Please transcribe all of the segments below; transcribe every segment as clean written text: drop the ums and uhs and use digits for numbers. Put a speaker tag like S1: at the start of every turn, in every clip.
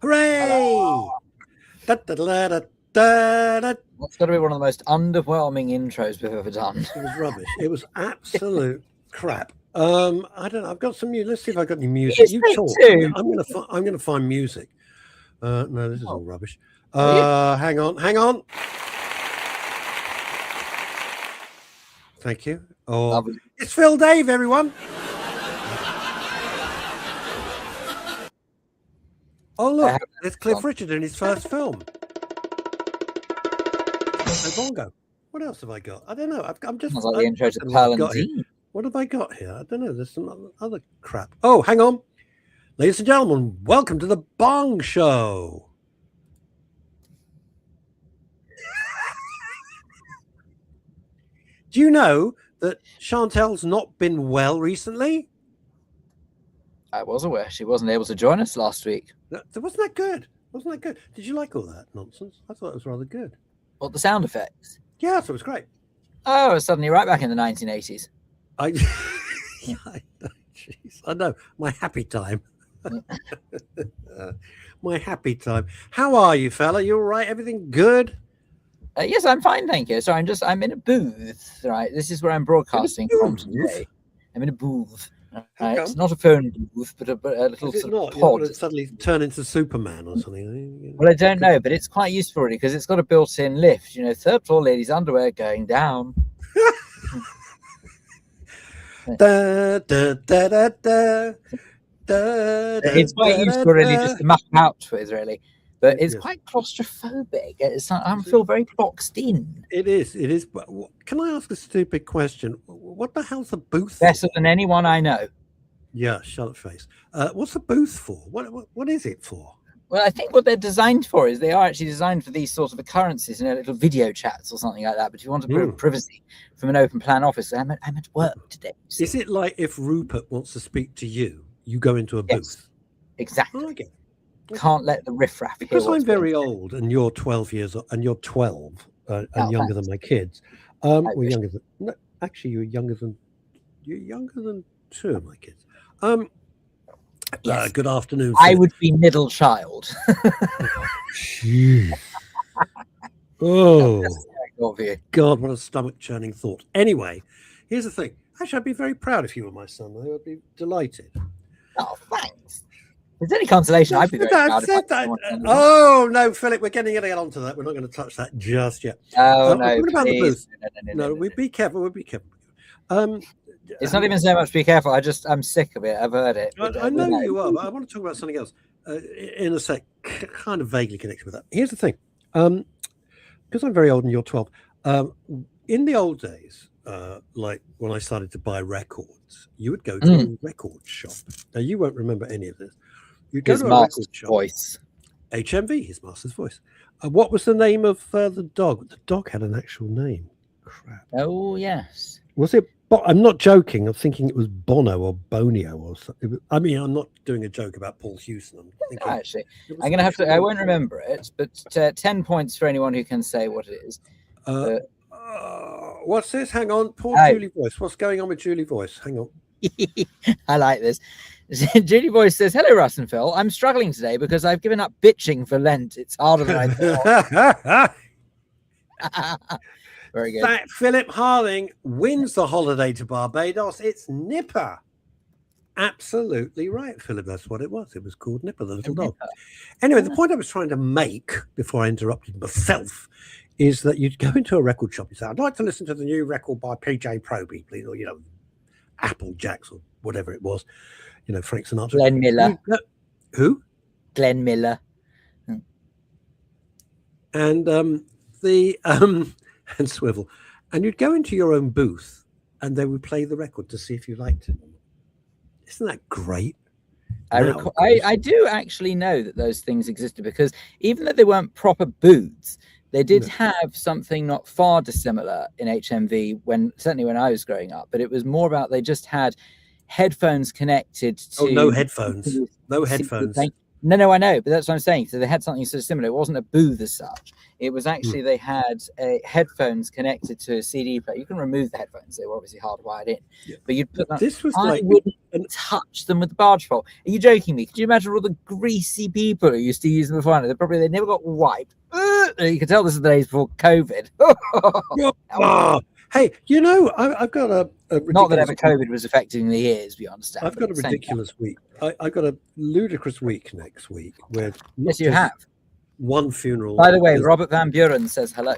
S1: Hooray! Da, da, da, da, da, da.
S2: That's got to be one of the most underwhelming intros we've ever done.
S1: It was rubbish. It was absolute crap. I don't know. I've got some music. Let's see if I've got any music. You talk. I'm gonna find music. No, this is all rubbish. Hang on. Thank you. Oh, lovely. It's Phil Dave, everyone. Oh, look, it's Cliff Richard in his first film. Bongo. What else have I got? I don't know. I'm just.
S2: Like the intro to Pearl and Dean.
S1: What have I got here? I don't know. There's some other crap. Oh, hang on. Ladies and gentlemen, welcome to the Bong Show. Do you know that Chantal's not been well recently?
S2: I was aware she wasn't able to join us last week.
S1: Wasn't that good? Wasn't that good? Did you like all that nonsense? I thought it was rather good.
S2: What, the sound effects?
S1: Yeah, I thought it was great.
S2: Oh, suddenly right back in the 1980s.
S1: I know. My happy time. My happy time. How are you, fella? You all right? Everything good?
S2: Yes, I'm fine, thank you. So I'm in a booth, right? This is where I'm broadcasting from today. I'm in a booth. Right? It's not a phone booth, but a little sort of pod.
S1: Would it suddenly turn into Superman or something?
S2: Well, I don't know, but it's quite useful really because it's got a built-in lift. You know, third floor ladies' underwear going down.
S1: Da, da, da, da, da, da,
S2: it's quite useful really just to muck out with really. But it's quite claustrophobic. I feel very boxed in.
S1: It is. But can I ask a stupid question? What the hell's the booth
S2: Better than anyone I know.
S1: Yeah, shut up face. What's the booth for? What is it for?
S2: Well, I think what they're designed for is they are actually designed for these sorts of occurrences, little video chats or something like that. But if you want to prove privacy from an open plan office, I'm at work today. So.
S1: Is it like if Rupert wants to speak to you, you go into a booth?
S2: Exactly.
S1: Oh, okay.
S2: Can't let the riffraff hear.
S1: Because I'm very old and you're 12 years old and you're 12 and younger than my kids. We're younger than. No, actually, you're younger than two of my kids.
S2: Yes.
S1: Good afternoon.
S2: I would be middle child.
S1: Jeez. Oh, God, what a stomach churning thought. Anyway, here's the thing. Actually, I'd be very proud if you were my son. I would be delighted.
S2: Oh, thanks. If there's any consolation, I'd be very proud.
S1: Oh, no, Philip, we're getting onto that. We're not going to touch that just yet.
S2: Oh, no.
S1: What about the booth? No, we'd be careful. We'd be careful.
S2: It's not even so much be careful. I'm sick of it. I've heard it.
S1: I know you are, but I want to talk about something else in a sec, kind of vaguely connected with that. Here's the thing. Because I'm very old and you're 12, in the old days, like when I started to buy records, you would go to a record shop. Now, you won't remember any of this. You'd go to a record shop.
S2: Voice.
S1: HMV, his master's voice. What was the name of the dog? The dog had an actual name. Crap.
S2: Oh, yes.
S1: Was it? I'm not joking. I'm thinking it was Bono or Bonio or something. I mean, I'm not doing a joke about Paul Houston.
S2: Actually, I'm going to have to. I won't remember it, but 10 points for anyone who can say what it is.
S1: What's this? Hang on. Poor Julie Voice. What's going on with Julie Voice? Hang on.
S2: I like this. Julie Voice says, "Hello, Russ and Phil. I'm struggling today because I've given up bitching for Lent. It's harder than I thought." Very good.
S1: That Philip Harling wins the holiday to Barbados. It's Nipper. Absolutely right, Philip. That's what it was. It was called Nipper, the little dog. Anyway, the point I was trying to make before I interrupted myself is that you'd go into a record shop and say, "I'd like to listen to the new record by PJ Proby, please," or Applejacks or whatever it was. Frank Sinatra.
S2: Glenn Miller.
S1: Who?
S2: Glenn Miller.
S1: And and Swivel. And you'd go into your own booth and they would play the record to see if you liked it. Isn't that great?
S2: I do actually know that those things existed because even though they weren't proper booths, they did have something not far dissimilar in HMV certainly when I was growing up, but it was more about they just had headphones connected to...
S1: Oh, no headphones. No headphones.
S2: No, I know, but that's what I'm saying. So they had something so similar. It wasn't a booth as such. It was actually they had headphones connected to a CD player. You can remove the headphones; they were obviously hardwired in.
S1: Yeah.
S2: But you'd put that.
S1: This was
S2: I
S1: like
S2: wouldn't touch them with the barge pole. Are you joking me? Could you imagine all the greasy people who used to use them before? They never got wiped. You can tell this is the days before COVID.
S1: Hey, I've got a
S2: not that ever COVID was affecting the ears, we understand.
S1: I've got a ridiculous week. I've got a ludicrous week next week where
S2: yes, you have
S1: one funeral.
S2: By the way, Robert Van Buren says hello.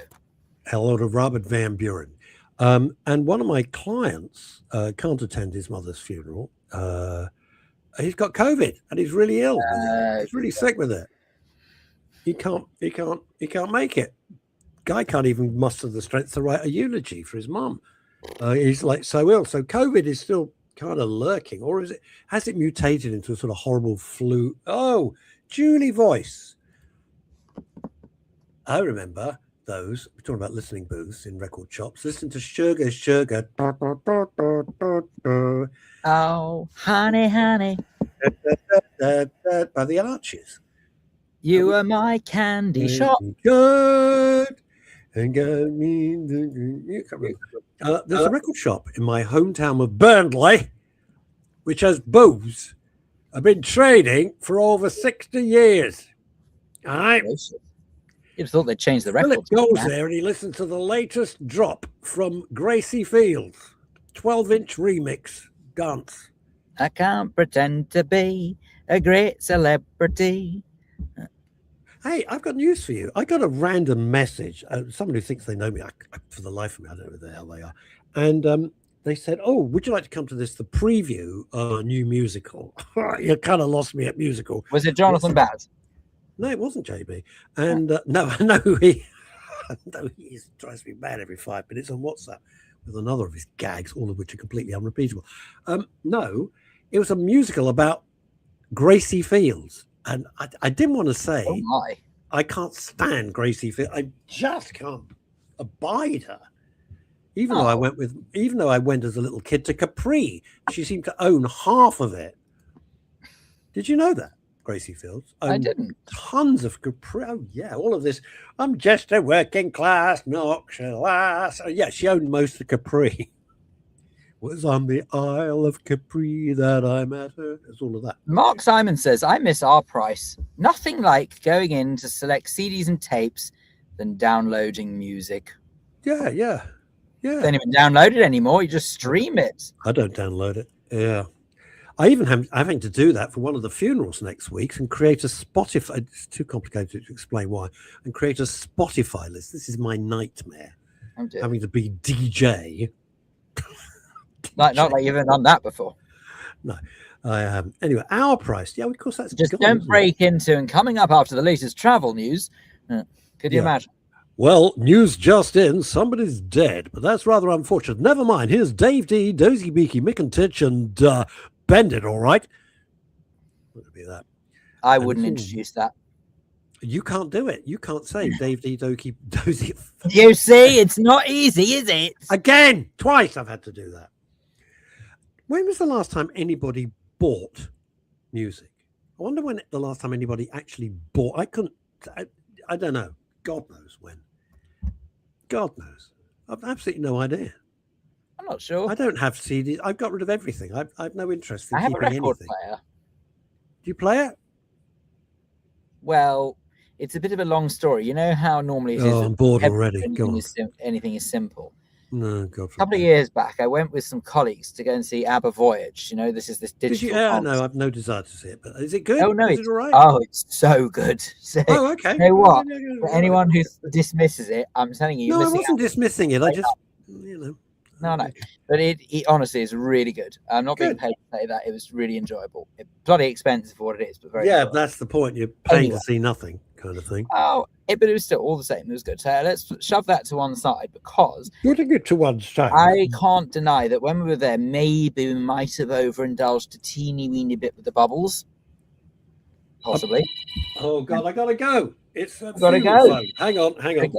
S1: Hello to Robert Van Buren. And one of my clients can't attend his mother's funeral. He's got COVID and he's really ill. He's really sick with it. He can't make it. Guy can't even muster the strength to write a eulogy for his mum. He's like so ill. So COVID is still kind of lurking, or has it mutated into a sort of horrible flu? Oh, Julie voice. I remember those. We're talking about listening booths in record shops. Listen to Sugar.
S2: Oh, honey, honey.
S1: By the Archers.
S2: You are my candy shop.
S1: Good. And go me. There's a record shop in my hometown of Burnley, which has booths. I've been trading for over 60 years. All right.
S2: You'd thought they'd change the record.
S1: Philip goes there and he listens to the latest drop from Gracie Fields, 12-inch remix dance.
S2: I can't pretend to be a great celebrity.
S1: Hey, I've got news for you. I got a random message. Someone who thinks they know me. For the life of me, I don't know who the hell they are. And they said, "Oh, would you like to come to the preview of a new musical?" You kind of lost me at musical.
S2: Was it Jonathan Baz?
S1: No, it wasn't JB. And no, I know he drives me mad every 5 minutes on WhatsApp with another of his gags, all of which are completely unrepeatable. No, it was a musical about Gracie Fields. And I didn't want to say, I can't stand Gracie Fields. I just can't abide her. Even though I went as a little kid to Capri, she seemed to own half of it. Did you know that, Gracie Fields?
S2: I didn't.
S1: Tons of Capri. Oh yeah, all of this. I'm just a working class Knoxville lass. Oh, yeah, she owned most of Capri. Was on the Isle of Capri that I met her. It's all of that.
S2: Mark Simon says, I miss our price. Nothing like going in to select CDs and tapes than downloading music.
S1: Yeah.
S2: Don't even download it anymore. You just stream it.
S1: I don't download it. Yeah. I even having to do that for one of the funerals next week and create a Spotify. It's too complicated to explain why. And create a Spotify list. This is my nightmare. Having to be DJ.
S2: Not like you've ever done that before.
S1: No, I haven't. Anyway, our price. Yeah, of course, that's
S2: just don't break into. And coming up after the latest travel news, could you imagine?
S1: Well, news just in: somebody's dead, but that's rather unfortunate. Never mind. Here's Dave D, Dozy Beaky, Mick and Titch, and Bend It. All right. What would be that?
S2: I wouldn't introduce that.
S1: You can't do it. You can't say Dave D, Dozy.
S2: You see, it's not easy, is it?
S1: Again, twice I've had to do that. When was the last time anybody bought music? I wonder when the last time anybody actually bought. I don't know. God knows when. God knows. I've absolutely no idea.
S2: I'm not sure.
S1: I don't have CDs. I've got rid of everything. I've no interest in keeping anything.
S2: I have a record player.
S1: Do you play it?
S2: Well, it's a bit of a long story. You know how normally it is.
S1: Oh, I'm bored already. Go on.
S2: Anything is simple.
S1: No, God.
S2: A couple of years back, I went with some colleagues to go and see ABBA Voyage. You know, this digital.
S1: Yeah, no, I've no desire to see it. But is it good?
S2: Oh no,
S1: is it all right?
S2: Oh, it's so good. So,
S1: okay.
S2: You know what? For anyone who dismisses it, I'm telling you.
S1: No, I wasn't dismissing it. I just,
S2: No. But it honestly is really good. I'm not being paid to say that. It was really enjoyable. It's bloody expensive for what it is, but very.
S1: Yeah,
S2: enjoyable.
S1: That's the point. You're paying to see nothing, kind of thing.
S2: Oh, but it was still all the same. It was good. So let's shove that to one side because
S1: putting it to one side.
S2: I can't deny that when we were there, maybe we might have overindulged a teeny weeny bit with the bubbles. Possibly.
S1: Oh God, I gotta go. It's
S2: gotta go.
S1: Phone. Hang on.
S2: Okay.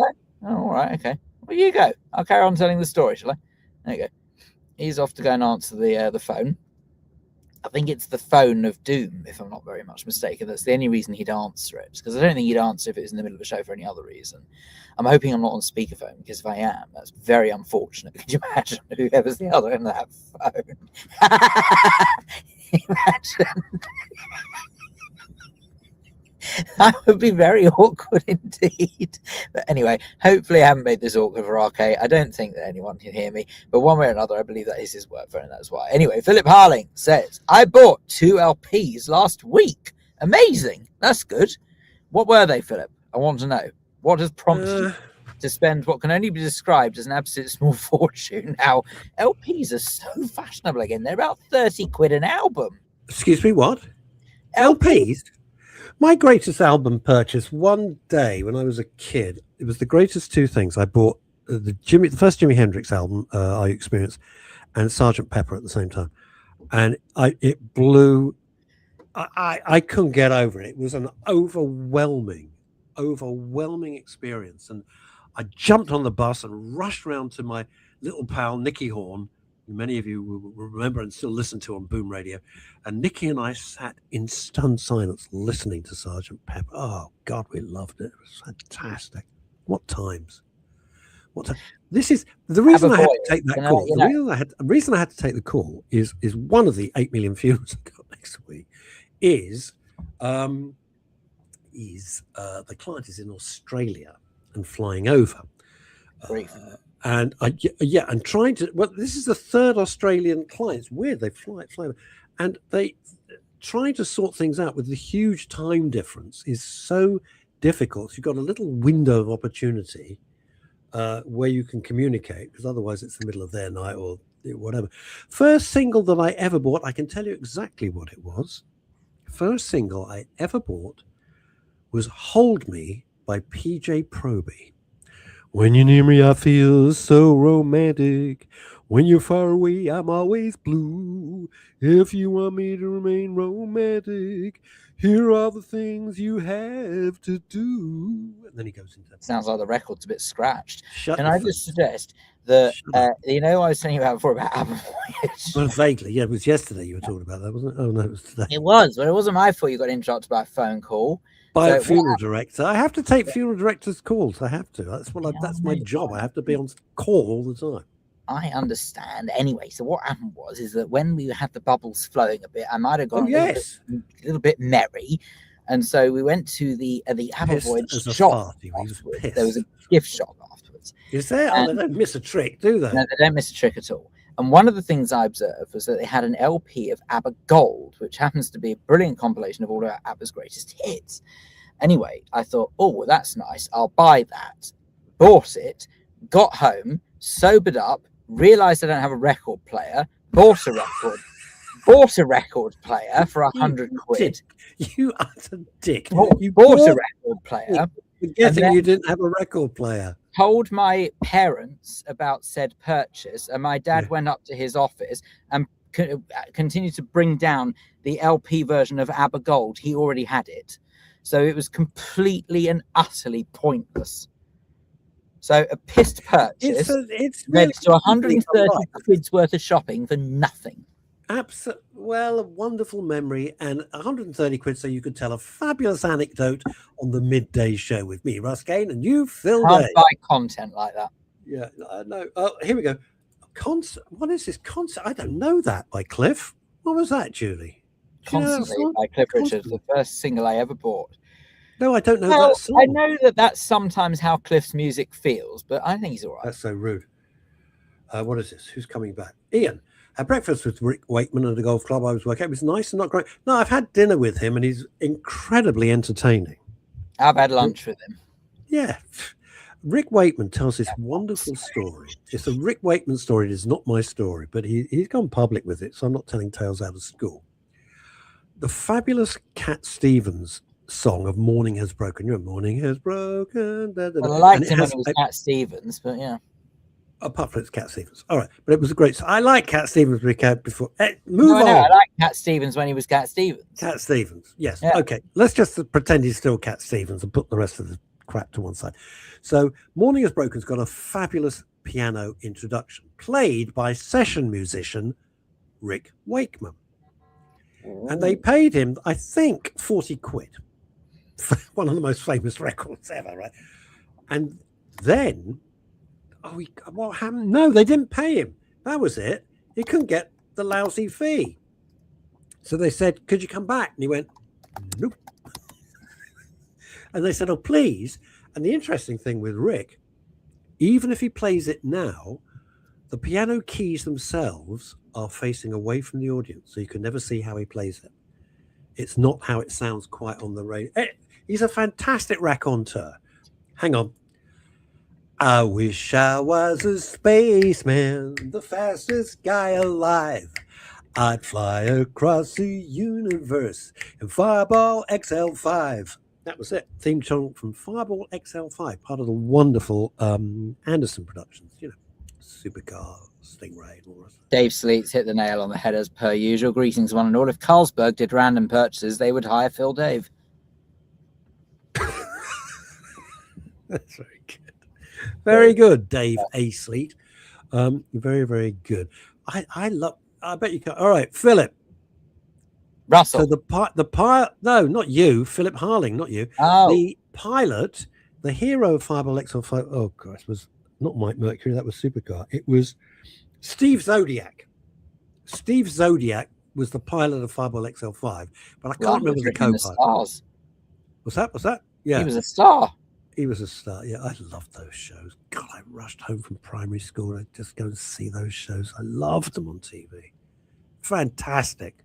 S2: Oh, all right. Okay. Well, you go. I'll carry on telling the story, shall I? There you go. He's off to go and answer the phone. I think it's the phone of doom, if I'm not very much mistaken. That's the only reason he'd answer it, because I don't think he'd answer if it was in the middle of a show for any other reason. I'm hoping I'm not on speakerphone, because if I am, that's very unfortunate. Could you imagine whoever's the other end of that phone? Imagine. That would be very awkward indeed. But anyway, hopefully I haven't made this awkward for RK. I don't think that anyone can hear me, but one way or another, I believe that is his work phone, and that's why. Anyway, Philip Harling says, I bought 2 LPs last week. Amazing. That's good. What were they, Philip? I want to know. What has prompted you to spend what can only be described as an absolute small fortune? Now, LPs are so fashionable again. They're about 30 quid an album.
S1: Excuse me, what? LPs? My greatest album purchase one day when I was a kid, it was the greatest 2 things. I bought the first Jimi Hendrix album I experienced, and Sgt. Pepper at the same time. And it blew. I couldn't get over it. It was an overwhelming experience. And I jumped on the bus and rushed around to my little pal, Nicky Horn, who many of you will remember and still listen to on Boom Radio. And Nicky and I sat in stunned silence listening to Sgt. Pepper. Oh, God, we loved it. It was fantastic. What times. This is the reason I had to take that call. The reason I had to take the call is one of the 8 million funerals I've got next week is the client is in Australia and flying over. And and trying to. Well, this is the 3rd Australian client. It's weird. They fly over, and they trying to sort things out with the huge time difference is so difficult. You've got a little window of opportunity where you can communicate, because otherwise it's the middle of their night or whatever. First single that I ever bought, I can tell you exactly what it was. First single I ever bought was "Hold Me" by PJ Proby. When you're near me, I feel so romantic. When you're far away, I'm always blue. If you want me to remain romantic, here are the things you have to do. And then he goes into that.
S2: Sounds like the record's a bit scratched. Can I just suggest that, I was telling you about before about Album Voyage?
S1: Well, vaguely, yeah. It was yesterday you were talking about that, wasn't it? Oh, no, it was today.
S2: It was, but it wasn't my fault you got interrupted by a phone call.
S1: By a funeral director. I have to take funeral directors' calls. I have to. That's that's my job. I have to be on call all the time.
S2: I understand. Anyway, so what happened is that when we had the bubbles flowing a bit, I might have gone a little bit merry. And so we went to the Album Voyage shop. There was a gift shop afterwards.
S1: Is there? They don't miss a trick, do they?
S2: No, they don't miss a trick at all. And one of the things I observed was that they had an LP of ABBA Gold, which happens to be a brilliant compilation of all of ABBA's greatest hits. Anyway, I thought, oh, well, that's nice. I'll buy that. Bought it, got home, sobered up, realized I don't have a record player, bought a record player for 100 quid.
S1: You utter dick.
S2: You bought a record player.
S1: Forgetting you didn't have a record player.
S2: Told my parents about said purchase, and my dad went up to his office and continued to bring down the LP version of ABBA Gold. He already had it. So it was completely and utterly pointless. So a pissed purchase led to 130 quid's worth of shopping for nothing.
S1: Absolutely. Well, a wonderful memory, and 130 quid so you could tell a fabulous anecdote on the Midday show with me, Russ Kane, and you, Phil Day.
S2: Can't buy content like that.
S1: Yeah, no. Oh, here we go. What is this concert? I don't know that by Cliff. What was that, Julie?
S2: Constantly by Cliff Richards, the first single I ever bought.
S1: No, I don't know that song.
S2: I know that's sometimes how Cliff's music feels, but I think he's all right.
S1: That's so rude. What is this? Who's coming back? Ian. Had breakfast with Rick Wakeman at the golf club I was working at. It was nice and not great. No, I've had dinner with him, and he's incredibly entertaining.
S2: I've had lunch with him.
S1: Yeah. Rick Wakeman tells this wonderful story. It's a Rick Wakeman story. It is not my story, but he's gone public with it, so I'm not telling tales out of school. The fabulous Cat Stevens song of Morning Has Broken. Your morning has broken. Da, da, da.
S2: Well, I liked him when it was Cat Stevens, but yeah.
S1: Apart from it's Cat Stevens. All right. But it was a great song. I like Cat Stevens before.
S2: Move on. I like Cat Stevens when he was Cat Stevens.
S1: Cat Stevens. Yes. Yeah. Okay. Let's just pretend he's still Cat Stevens and put the rest of the crap to one side. So Morning Has Broken's got a fabulous piano introduction played by session musician Rick Wakeman. And they paid him, I think, 40 quid. One of the most famous records ever, right? And then, what happened? No, they didn't pay him. That was it. He couldn't get the lousy fee. So they said, could you come back? And he went, nope. And they said, oh, please. And the interesting thing with Rick, even if he plays it now, the piano keys themselves are facing away from the audience, so you can never see how he plays it. It's not how it sounds quite on the radio. He's a fantastic raconteur. Hang on. I wish I was a spaceman, the fastest guy alive. I'd fly across the universe in Fireball XL5. That was it. Theme song from Fireball XL5, part of the wonderful Anderson Productions, Supercar, Stingray, and all that.
S2: Dave Sleets hit the nail on the head as per usual. Greetings, one and all. If Carlsberg did random purchases, they would hire Phil Dave.
S1: That's very good. Very good, Dave A. Sleet. Very, very good. I bet you can. All right, Philip.
S2: Russell.
S1: So the pilot, no, not you, Philip Harling, not you.
S2: Oh.
S1: The pilot, the hero of Fireball XL5, oh gosh, was not Mike Mercury, that was Supercar. It was Steve Zodiac. Steve Zodiac was the pilot of Fireball XL5, but I can't remember the co-pilot. What's that? Yeah.
S2: He was a star.
S1: He was a star. Yeah, I loved those shows. God, I rushed home from primary school. I'd just go and see those shows. I loved them on TV. Fantastic.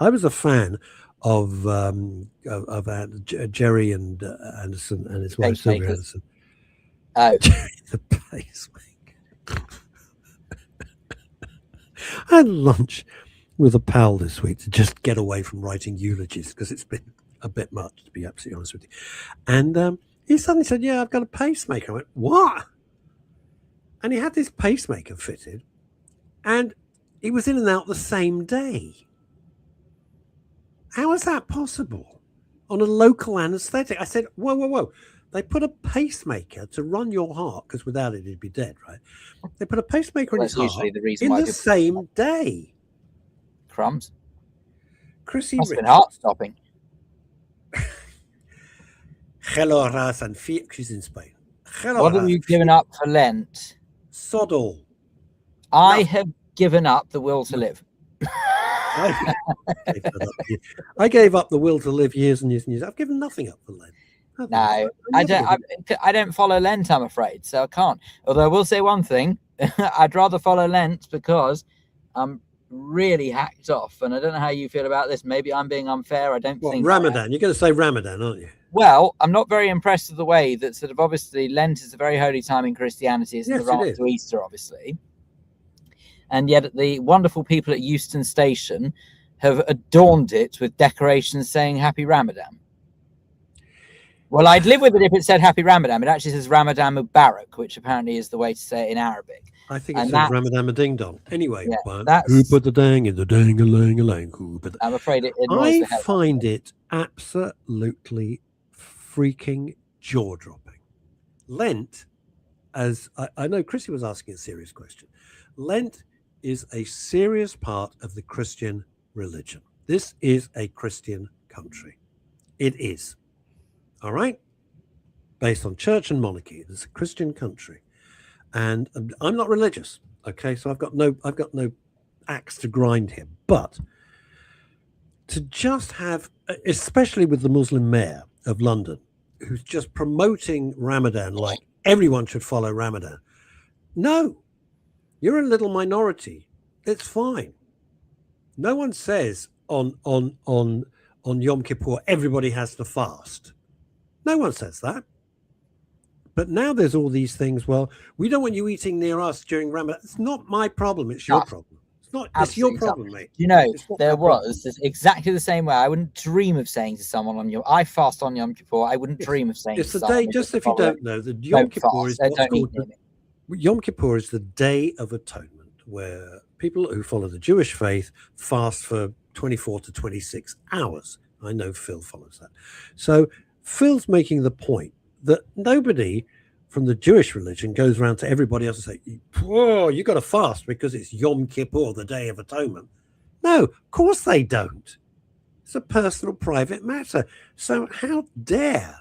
S1: I was a fan of Jerry and Anderson and his wife Sylvia Anderson. Jerry the pacemaker. I had lunch with a pal this week to just get away from writing eulogies because it's been a bit much, to be absolutely honest with you. And he suddenly said, yeah, I've got a pacemaker. I went, what? And he had this pacemaker fitted and he was in and out the same day. How is that possible on a local anesthetic? I said, whoa. They put a pacemaker to run your heart, because without it, he'd be dead, right? They put a pacemaker in his heart in the same day.
S2: Crumbs.
S1: Chrissy
S2: Must have been heart stopping.
S1: Hello, Russ, and she's in Spain. Hello,
S2: what have you given up for Lent?
S1: Sod all.
S2: I have given up the will to live.
S1: I gave up the will to live years and years and years. I've given nothing up for Lent.
S2: No, I don't follow Lent, I'm afraid, so I can't. Although I will say one thing, I'd rather follow Lent because I'm really hacked off, and I don't know how you feel about this. Maybe I'm being unfair. I don't think
S1: Ramadan. You're going to say Ramadan, aren't you?
S2: Well, I'm not very impressed with the way that sort of obviously Lent is a very holy time in Christianity. It's the run up to Easter, obviously. And yet the wonderful people at Euston Station have adorned it with decorations saying Happy Ramadan. Well, I'd live with it if it said Happy Ramadan. It actually says Ramadan Mubarak, which apparently is the way to say it in Arabic.
S1: I think it says Ramadan Ding Dong. Anyway,
S2: yeah,
S1: who put the dang in the dang-a-lang-a-lang?
S2: I'm afraid it
S1: I find it absolutely freaking jaw-dropping. Lent, as I know Chrissy was asking a serious question, Lent is a serious part of the Christian religion. This is a Christian country. It is. All right? Based on church and monarchy. It's a Christian country. And I'm not religious. Okay, so I've got no axe to grind here. But to just have, especially with the Muslim mayor of London, who's just promoting Ramadan like everyone should follow Ramadan. No. You're a little minority. It's fine. No one says on Yom Kippur everybody has to fast. No one says that. But now there's all these things. Well, we don't want you eating near us during Ramadan. It's not my problem. It's your problem. It's not. It's your problem, mate.
S2: You know, there was exactly the same way. I wouldn't dream of saying to someone on Yom. I fast on Yom Kippur. I wouldn't dream of saying.
S1: It's the day. Just if you don't know, the Yom Kippur is what's called. Yom Kippur is the Day of Atonement, where people who follow the Jewish faith fast for 24 to 26 hours. I know Phil follows that. So Phil's making the point that nobody from the Jewish religion goes around to everybody else and say, whoa, you got to fast because it's Yom Kippur, the Day of Atonement. No, of course they don't. It's a personal, private matter. So how dare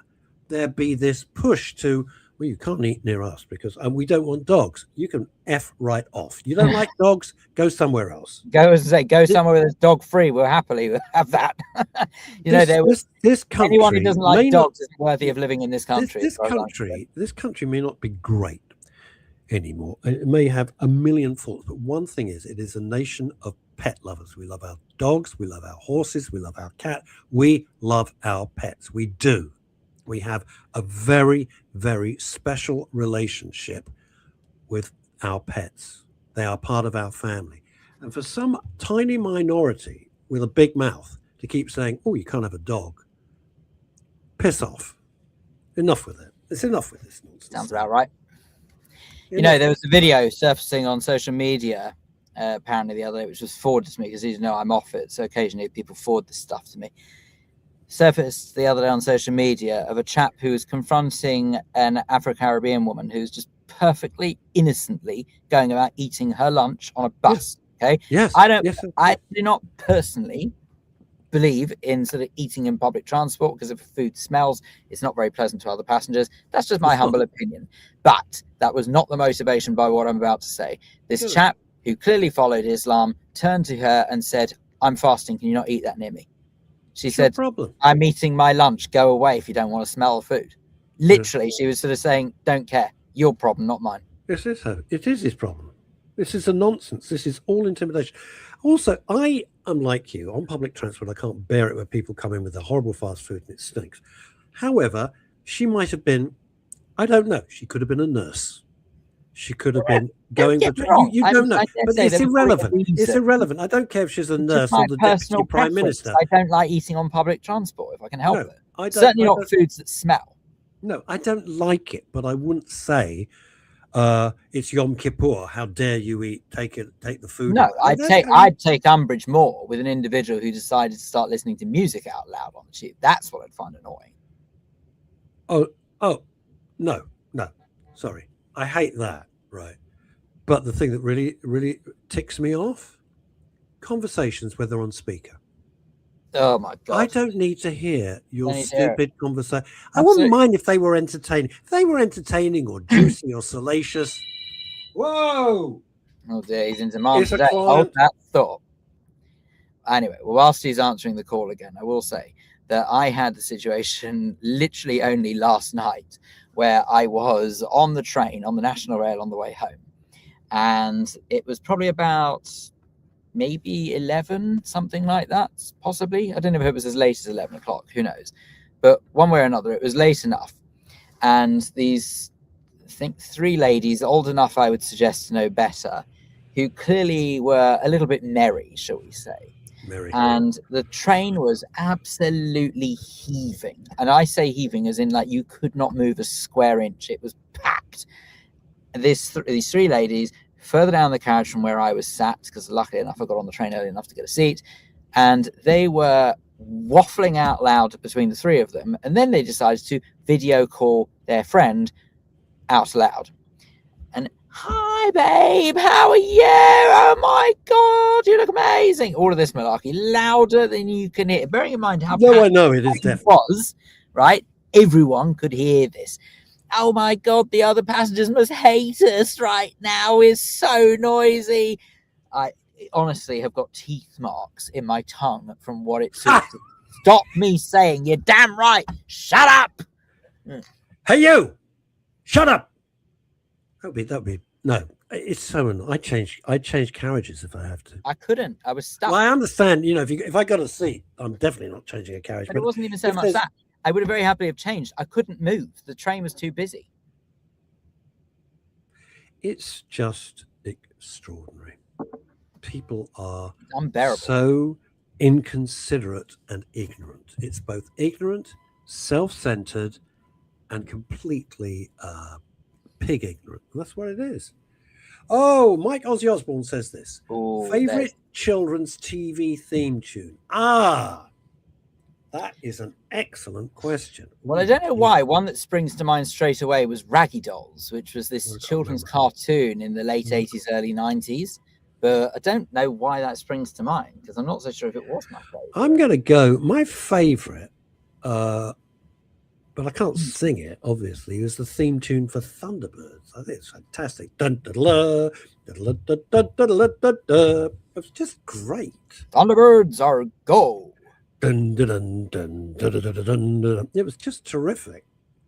S1: there be this push to, well, you can't eat near us because we don't want dogs. You can F right off. You don't like dogs, go somewhere else.
S2: Go somewhere where there's dog free. We'll happily have that. This country, anyone who doesn't like dogs isn't worthy of living in this country.
S1: This country may not be great anymore. It may have a million faults, but one thing is, it is a nation of pet lovers. We love our dogs, we love our horses, we love our cat, we love our pets. We do. We have a very, very special relationship with our pets. They are part of our family. And for some tiny minority with a big mouth to keep saying, oh, you can't have a dog, piss off. Enough with it. It's enough with this nonsense.
S2: Sounds about right. You know, there was a video surfacing on social media apparently the other day, which was forwarded to me because you know I'm off it. So occasionally people forward this stuff to me. Surfaced the other day on social media of a chap who was confronting an Afro-Caribbean woman who's just perfectly innocently going about eating her lunch on a bus.
S1: Yes.
S2: Okay.
S1: Yes.
S2: I do not personally believe in sort of eating in public transport because if food smells, it's not very pleasant to other passengers. That's just my humble opinion. But that was not the motivation by what I'm about to say. This chap who clearly followed Islam turned to her and said, I'm fasting. Can you not eat that near me? She said, I'm eating my lunch. Go away if you don't want to smell the food. Literally, she was sort of saying, don't care. Your problem, not mine.
S1: It is his problem. This is a nonsense. This is all intimidation. Also, I am like you. On public transport, I can't bear it when people come in with the horrible fast food and it stinks. However, she might have been, I don't know, she could have been a nurse. She could have been going between. You don't know, but it's irrelevant. It's irrelevant. I don't care if she's a nurse or the deputy prime minister.
S2: I don't like eating on public transport if I can help it. Certainly not foods that smell.
S1: No, I don't like it, but I wouldn't say it's Yom Kippur. How dare you take the food?
S2: No, I'd take umbrage more with an individual who decided to start listening to music out loud on the tube. That's what I'd find annoying.
S1: Oh, no, sorry. I hate that, right? But the thing that really, really ticks me off, conversations where they're on speaker.
S2: Oh my God.
S1: I don't need to hear your stupid conversation. I wouldn't mind if they were entertaining. If they were entertaining or juicy or salacious. Whoa!
S2: Oh dear, he's in demand today. Hold that thought. Anyway, well, whilst he's answering the call again, I will say that I had the situation literally only last night where I was on the train, on the National Rail on the way home. And it was probably about maybe 11, something like that, possibly. I don't know if it was as late as 11 o'clock, who knows. But one way or another, it was late enough. And these, I think, 3 ladies, old enough, I would suggest, to know better, who clearly were a little bit merry, shall we say. And the train was absolutely heaving. And I say heaving as in like you could not move a square inch. It was packed. And these 3 ladies further down the carriage from where I was sat, because luckily enough I got on the train early enough to get a seat, and they were waffling out loud between the 3 of them. And then they decided to video call their friend out loud. And hi, babe, how are you? Oh my God, you look amazing. All of this malarkey, louder than you can hear. Bearing in mind how
S1: I know it is definitely
S2: was, right? Everyone could hear this. Oh my God, the other passengers must hate us right now. It's so noisy. I honestly have got teeth marks in my tongue from what it took to stop me saying, you're damn right, shut up.
S1: Hey, you, shut up. That'd be no. It's so annoying. I change carriages if I have to.
S2: I couldn't. I was stuck.
S1: Well, I understand. You know, if I got a seat, I'm definitely not changing a carriage.
S2: But it wasn't even so much that. I would have very happily have changed. I couldn't move. The train was too busy.
S1: It's just extraordinary. People are
S2: unbearable.
S1: So inconsiderate and ignorant. It's both ignorant, self-centered, and completely pig ignorant. And that's what it is. Oh, Mike Ozzy Osbourne says this. Favorite children's TV theme tune? That is an excellent question.
S2: Well, I don't know why. One that springs to mind straight away was Raggy Dolls, which was this children's cartoon in the late 80s, early 90s. but I don't know why that springs to mind because I'm not so sure if it was my favorite.
S1: I'm going to go my favorite, but I can't sing it, obviously. It was the theme tune for Thunderbirds. I think it's fantastic. Dun, da, da, da, da, da, da, da, da, da. It was just great.
S2: Thunderbirds are go.
S1: Dun, dun, dun, dun, dun, dun, dun, dun, dun. It was just terrific.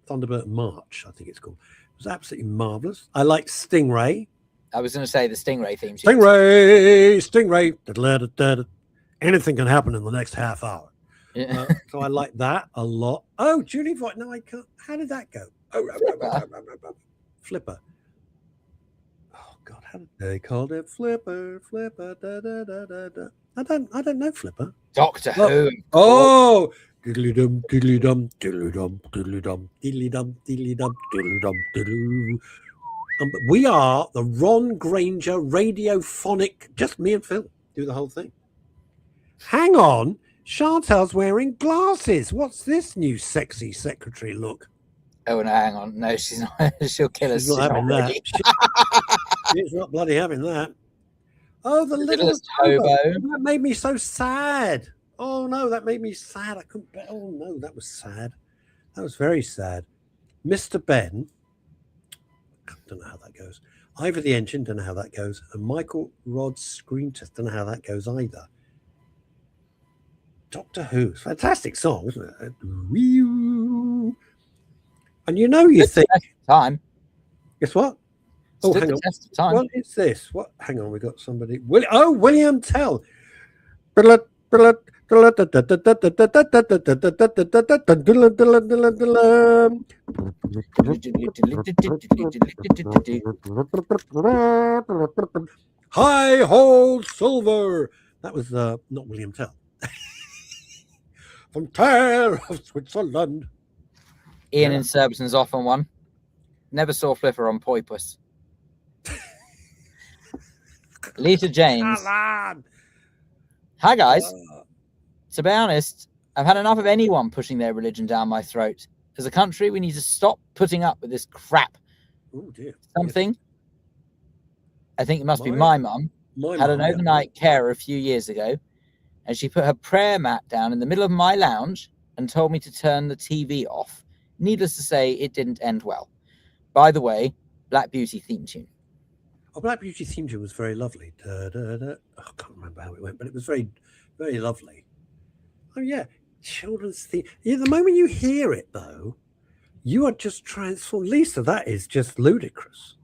S1: Thunderbird March, I think it's called. It was absolutely marvelous. I liked Stingray.
S2: I was going to say the Stingray theme.
S1: Stingray. Da, da, da, da, da. Anything can happen in the next half hour.
S2: Yeah.
S1: So I like that a lot. Oh, Julie Voigt. No, I can't. How did that go? Oh, Flipper. Oh God, how did they called it? Flipper. Da, da, da, da, da. I don't know Flipper.
S2: Doctor Who.
S1: Oh, diddly dum, diddly dum, diddly dum, diddly dum, diddly dum, diddly dum, diddly dum, diddly. We are the Ron Granger radiophonic. Just me and Phil do the whole thing. Hang on. Chantal's wearing glasses. What's this new sexy secretary look?
S2: Oh, no, hang on. No, she's not. She'll kill us.
S1: She's not having that. She's not bloody having that. Oh, the littlest hobo. That made me so sad. Oh, no, that made me sad. I couldn't bet. Oh, no, that was sad. That was very sad. Mr. Ben. I don't know how that goes. Ivor the Engine, don't know how that goes. And Michael Rod's Screen Test, don't know how that goes either. Doctor Who, fantastic song, isn't it? And you know, you think
S2: time.
S1: Guess what? Oh, hang on.
S2: Test of time.
S1: What is this? What? Hang on, we got somebody. William Tell. Hi ho silver. That was not William Tell. From Tale of Switzerland.
S2: Ian in Surbiton's off on one. Never saw Flipper on Poipus. Lita James. Hi guys. To be honest, I've had enough of anyone pushing their religion down my throat. As a country, we need to stop putting up with this crap.
S1: Oh dear.
S2: Something. I think it must be my mum. Had an overnight carer a few years ago, and she put her prayer mat down in the middle of my lounge and told me to turn the TV off. Needless to say, it didn't end well. By the way, Black Beauty theme tune.
S1: Oh, Black Beauty theme tune was very lovely. Da, da, da. Oh, I can't remember how it went, but it was very, very lovely. Oh, yeah. Children's theme. Yeah, the moment you hear it, though, you are just transformed. Lisa, that is just ludicrous.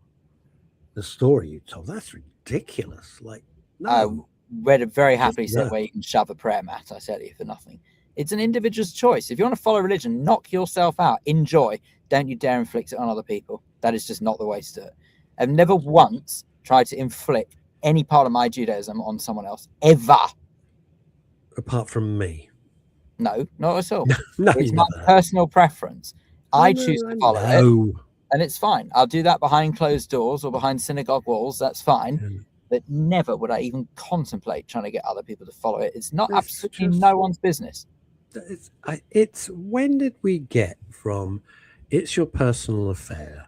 S1: The story you told, that's ridiculous. Like, no.
S2: Read very happily said where you can shove a prayer mat, I tell you, for nothing. It's an individual's choice. If you want to follow religion, knock yourself out. Enjoy. Don't you dare inflict it on other people. That is just not the way to do it. I've never once tried to inflict any part of my Judaism on someone else, ever.
S1: Apart from me.
S2: No, not at all.
S1: No,
S2: it's my personal preference. I choose to follow it, and it's fine. I'll do that behind closed doors or behind synagogue walls. That's fine. But never would I even contemplate trying to get other people to follow it. It's not absolutely no one's business.
S1: It's when did we get from it's your personal affair,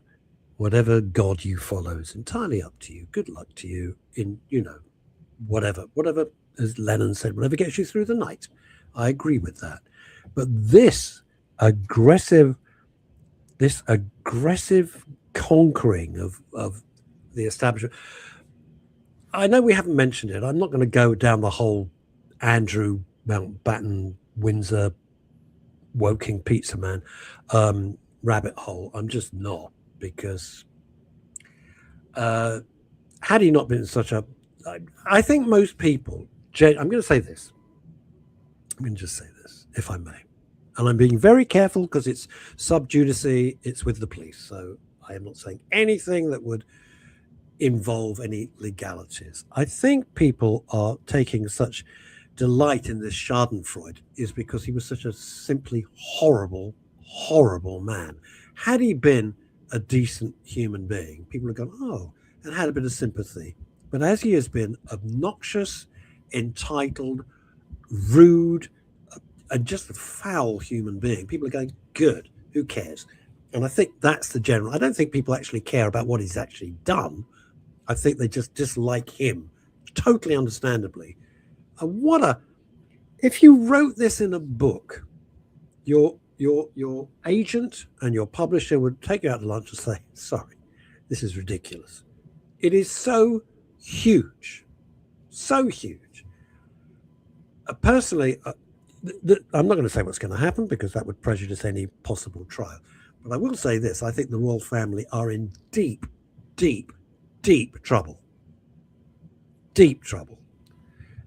S1: whatever God you follow is entirely up to you. Good luck to you in, whatever, as Lennon said, whatever gets you through the night. I agree with that. But this aggressive conquering of the establishment. I know we haven't mentioned it. I'm not going to go down the whole Andrew Mountbatten, Windsor, Woking Pizza Man rabbit hole. I'm just not, because had he not been such a... I think most people... I'm going to say this. I'm going to just say this, if I may. And I'm being very careful because it's sub judice. It's with the police. So I am not saying anything that would involve any legalities. I think people are taking such delight in this Schadenfreude is because he was such a simply horrible, horrible man. Had he been a decent human being, people have gone, oh, and had a bit of sympathy. But as he has been obnoxious, entitled, rude, and just a foul human being, people are going, good, who cares? And I think that's the general. I don't think people actually care about what he's actually done. I think they just dislike him totally understandably. If you wrote this in a book, your agent and your publisher would take you out to lunch and say, sorry, this is ridiculous. It is so huge. So huge. Personally, I'm not going to say what's going to happen because that would prejudice any possible trial. But I will say this. I think the royal family are in deep, deep, deep trouble. Deep trouble.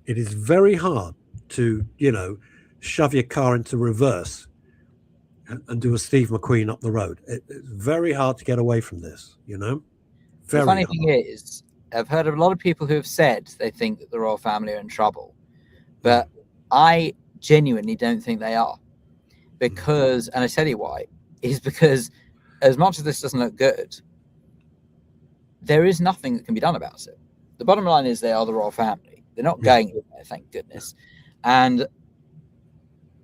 S1: It is very hard to, shove your car into reverse and do a Steve McQueen up the road. It's very hard to get away from this, Very
S2: the funny
S1: hard.
S2: thing is, I've heard of a lot of people who have said they think that the royal family are in trouble, but I genuinely don't think they are, because, and I tell you why, is because as much as this doesn't look good, there is nothing that can be done about it. The bottom line is they are the royal family. They're not going anywhere, thank goodness. And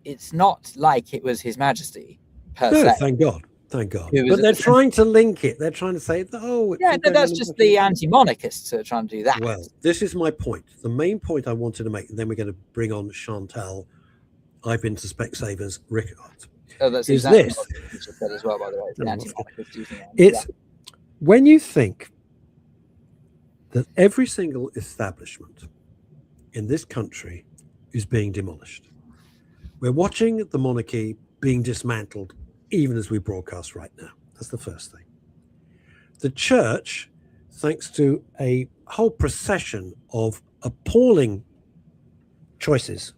S2: it's not like it was His Majesty per se.
S1: Thank God. Thank God. But they're trying to link it. They're trying to say,
S2: that's just the anti-monarchists who are trying to do that.
S1: Well, this is my point. The main point I wanted to make, and then we're going to bring on Chantal, I've been to Specsavers Rickards.
S2: Oh, that's
S1: is
S2: exactly
S1: this.
S2: what you just said as well, by the way. The anti-monarchists using it.
S1: It's when you think that every single establishment in this country is being demolished. We're watching the monarchy being dismantled even as we broadcast right now. That's the first thing. The church, thanks to a whole procession of appalling choices,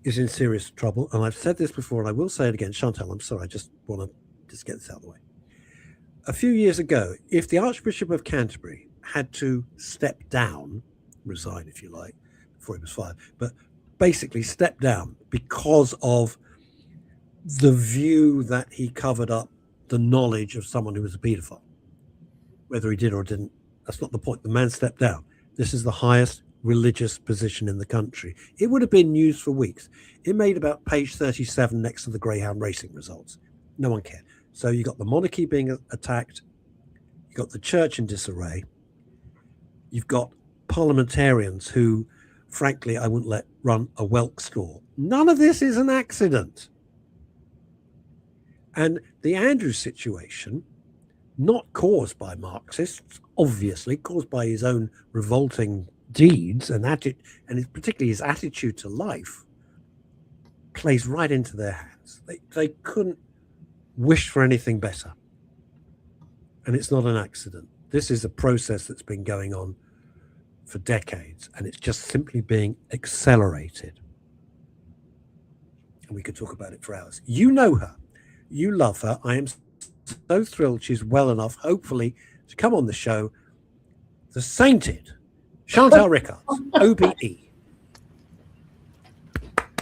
S1: is in serious trouble. And I've said this before, and I will say it again. Chantal, I'm sorry, I just want to get this out of the way. A few years ago, if the Archbishop of Canterbury had to step down, resign if you like, before he was fired, but basically step down because of the view that he covered up the knowledge of someone who was a paedophile. Whether he did or didn't, that's not the point. The man stepped down. This is the highest religious position in the country. It would have been news for weeks. It made about page 37 next to the Greyhound racing results. No one cared. So you got the monarchy being attacked. You got the church in disarray. You've got parliamentarians who, frankly, I wouldn't let run a whelk store. None of this is an accident. And the Andrews situation, not caused by Marxists, obviously caused by his own revolting deeds and particularly his attitude to life, plays right into their hands. They couldn't wish for anything better. And it's not an accident. This is a process that's been going on for decades, and it's just simply being accelerated. And we could talk about it for hours. You know her. You love her. I am so thrilled she's well enough, hopefully, to come on the show. The sainted Chantal Rickards, OBE.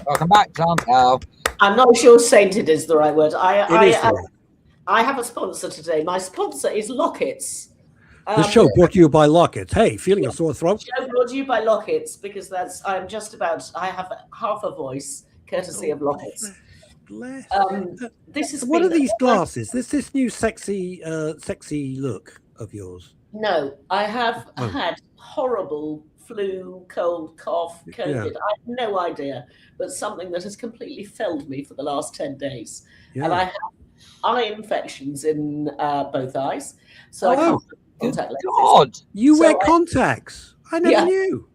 S2: Welcome back, Chantal.
S3: I'm not sure sainted is the right word.
S1: I
S3: have a sponsor today. My sponsor is Lockets.
S1: The show brought to you by Lockets. Hey, feeling a sore throat?
S3: The show brought to you by Lockets because I have half a voice courtesy of Lockets.
S1: Bless.
S3: What
S1: are these glasses? This new sexy look of yours.
S3: No, I have had horrible flu, cold, cough, COVID.
S1: Yeah.
S3: I have no idea, but something that has completely felled me for the last 10 days.
S1: Yeah.
S3: And I have eye infections in both eyes. So I can't put contact lenses.
S2: God,
S1: you wear contacts. I never knew.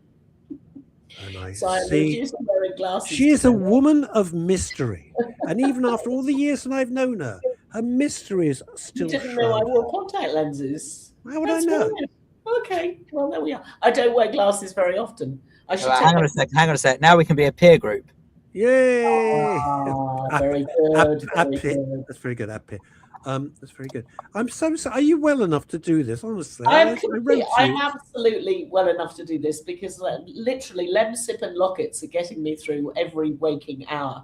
S1: And
S3: So I'm reducing wearing glasses.
S1: She is a woman of mystery. And even after all the years that I've known her, her mystery is still
S3: You didn't know I wore contact lenses.
S1: How would I know?
S3: Weird. Okay, well, there we are. I don't wear glasses very often. I should
S2: hang on a sec. Now we can be a peer group.
S1: Yay!
S3: Very good.
S1: That's very good. That's very good. I'm so sorry. Are you well enough to do this? Honestly,
S3: I'm absolutely well enough to do this because literally Lemsip and Lockets are getting me through every waking hour.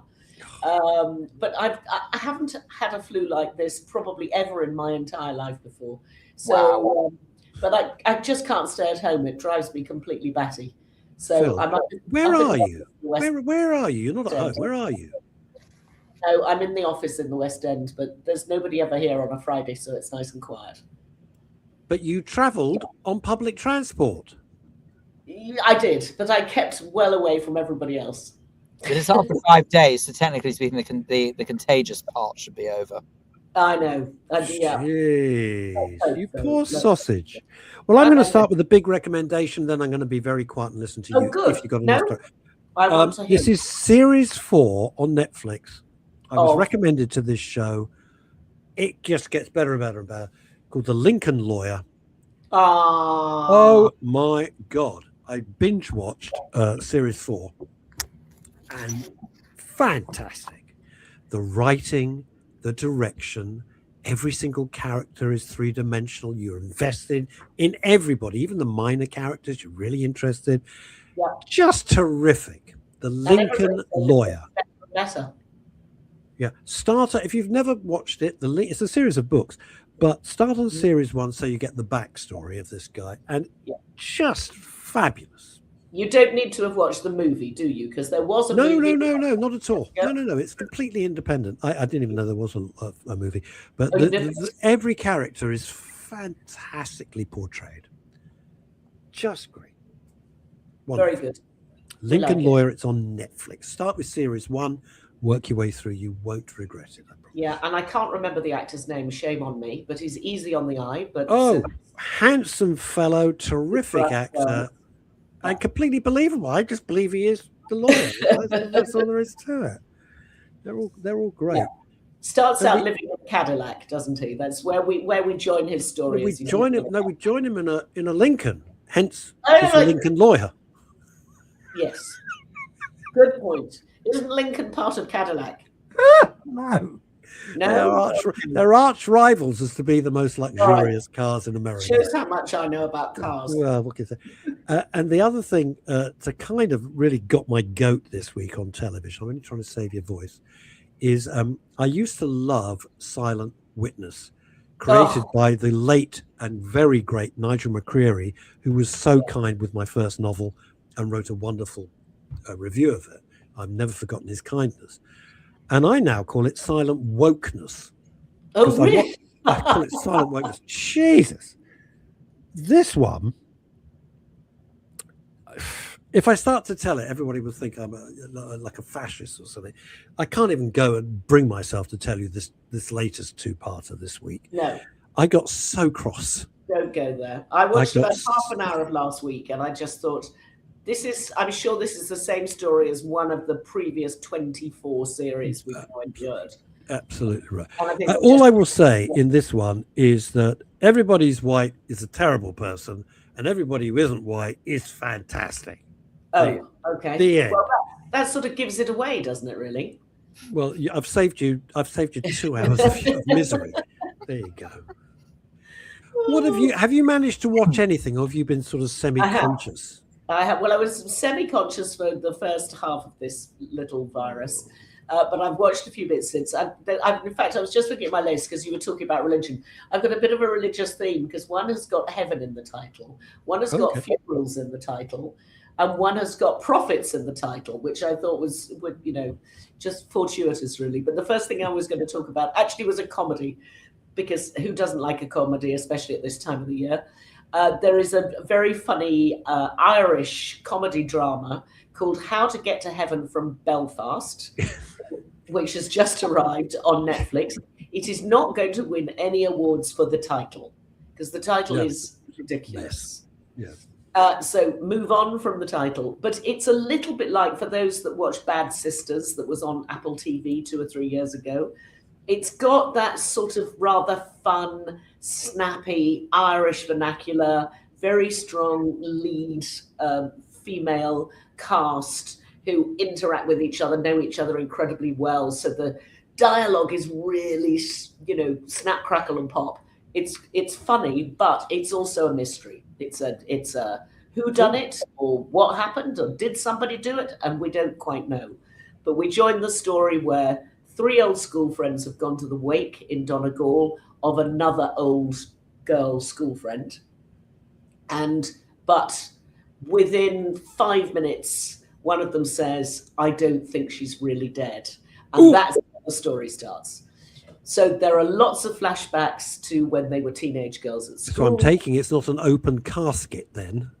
S3: But I haven't had a flu like this probably ever in my entire life before. So,
S2: wow.
S3: But I just can't stay at home. It drives me completely batty. So
S1: Phil,
S3: I'm
S1: where are you? Where are you? You're not at home. Where are you?
S3: No, I'm in the office in the West End, but there's nobody ever here on a Friday, so it's nice and quiet.
S1: But you travelled on public transport.
S3: I did, but I kept well away from everybody else.
S2: But it's after 5 days, so technically speaking, the contagious part should be over.
S3: I know. Yeah.
S1: Jeez, you poor sausage. Well, I'm going to start with a big recommendation, then I'm going to be very quiet and listen to you
S3: good.
S1: if you've got
S3: No,
S1: enough time.
S3: I want to hear.
S1: This is series 4 on Netflix. I was recommended to this show. It just gets better and better and better. Called The Lincoln Lawyer. Oh my God. I binge watched series 4 and fantastic. The writing, the direction, every single character is 3-dimensional. You're invested in everybody, even the minor characters. You're really interested.
S3: Yeah.
S1: Just terrific. The Lincoln Lawyer.
S3: Better.
S1: Yeah. Starter, if you've never watched it, it's a series of books, but start on series 1 so you get the backstory of this guy. And just fabulous.
S3: You don't need to have watched the movie, do you? Because there was a
S1: movie. No, not at all. Yep. No. It's completely independent. I didn't even know there was a movie. But every character is fantastically portrayed. Just great. Wonderful.
S3: Very good.
S1: Lincoln Lawyer, it's on Netflix. Start with series 1, work your way through. You won't regret it.
S3: Yeah, and I can't remember the actor's name. Shame on me. But he's easy on the eye. But
S1: handsome fellow, terrific actor. And completely believable. I just believe he is the lawyer. That's all there is to it. They're all great. Yeah.
S3: Starts out living in a Cadillac, doesn't he? That's where we join his story.
S1: We join him in a Lincoln. Hence, he's a Lincoln Lawyer.
S3: Yes. Good point. Isn't Lincoln part of Cadillac?
S1: No. They're arch rivals as to be the most luxurious cars in America.
S3: Shows how much I know about cars.
S1: Well, what can you say? And the other thing to kind of really got my goat this week on television, I'm only trying to save your voice, is I used to love Silent Witness, created by the late and very great Nigel McCreary, who was so kind with my first novel and wrote a wonderful review of it. I've never forgotten his kindness. And I now call it Silent Wokeness.
S3: Oh, really?
S1: I call it Silent Wokeness. Jesus. This one, if I start to tell it, everybody will think I'm like a fascist or something. I can't even go and bring myself to tell you this latest 2-parter this week.
S3: No.
S1: I got so cross.
S3: Don't go there. I watched about half an hour of last week and I just thought, I'm sure this is the same story as one of the previous 24 series we've endured.
S1: Absolutely right. All I will say in this one is that everybody's white is a terrible person and everybody who isn't white is fantastic.
S3: Oh, okay.
S1: The end.
S3: Well, that sort of gives it away, doesn't it, really?
S1: Well, I've saved you 2 hours of misery. There you go. What have you managed to watch anything, or have you been sort of semi-conscious?
S3: I have. Well, I was semi-conscious for the first half of this little virus, but I've watched a few bits since. In fact, I was just looking at my list because you were talking about religion. I've got a bit of a religious theme because one has got heaven in the title, one has got funerals in the title, and one has got prophets in the title, which I thought was just fortuitous, really. But the first thing I was going to talk about actually was a comedy, because who doesn't like a comedy, especially at this time of the year? There is a very funny Irish comedy drama called How to Get to Heaven from Belfast, which has just arrived on Netflix. It is not going to win any awards for the title because the title is ridiculous.
S1: Yes.
S3: So move on from the title. But it's a little bit like, for those that watch Bad Sisters that was on Apple TV 2 or 3 years ago, it's got that sort of rather fun, snappy Irish vernacular, very strong lead female cast who interact with each other, know each other incredibly well. So the dialogue is really, snap, crackle, and pop. It's funny, but it's also a mystery. It's a who done it, or what happened, or did somebody do it, and we don't quite know. But we join the story where 3 old school friends have gone to the wake in Donegal of another old girl school friend. But within 5 minutes, one of them says, I don't think she's really dead. And that's how the story starts. So there are lots of flashbacks to when they were teenage girls at school.
S1: So I'm taking it's not an open casket then?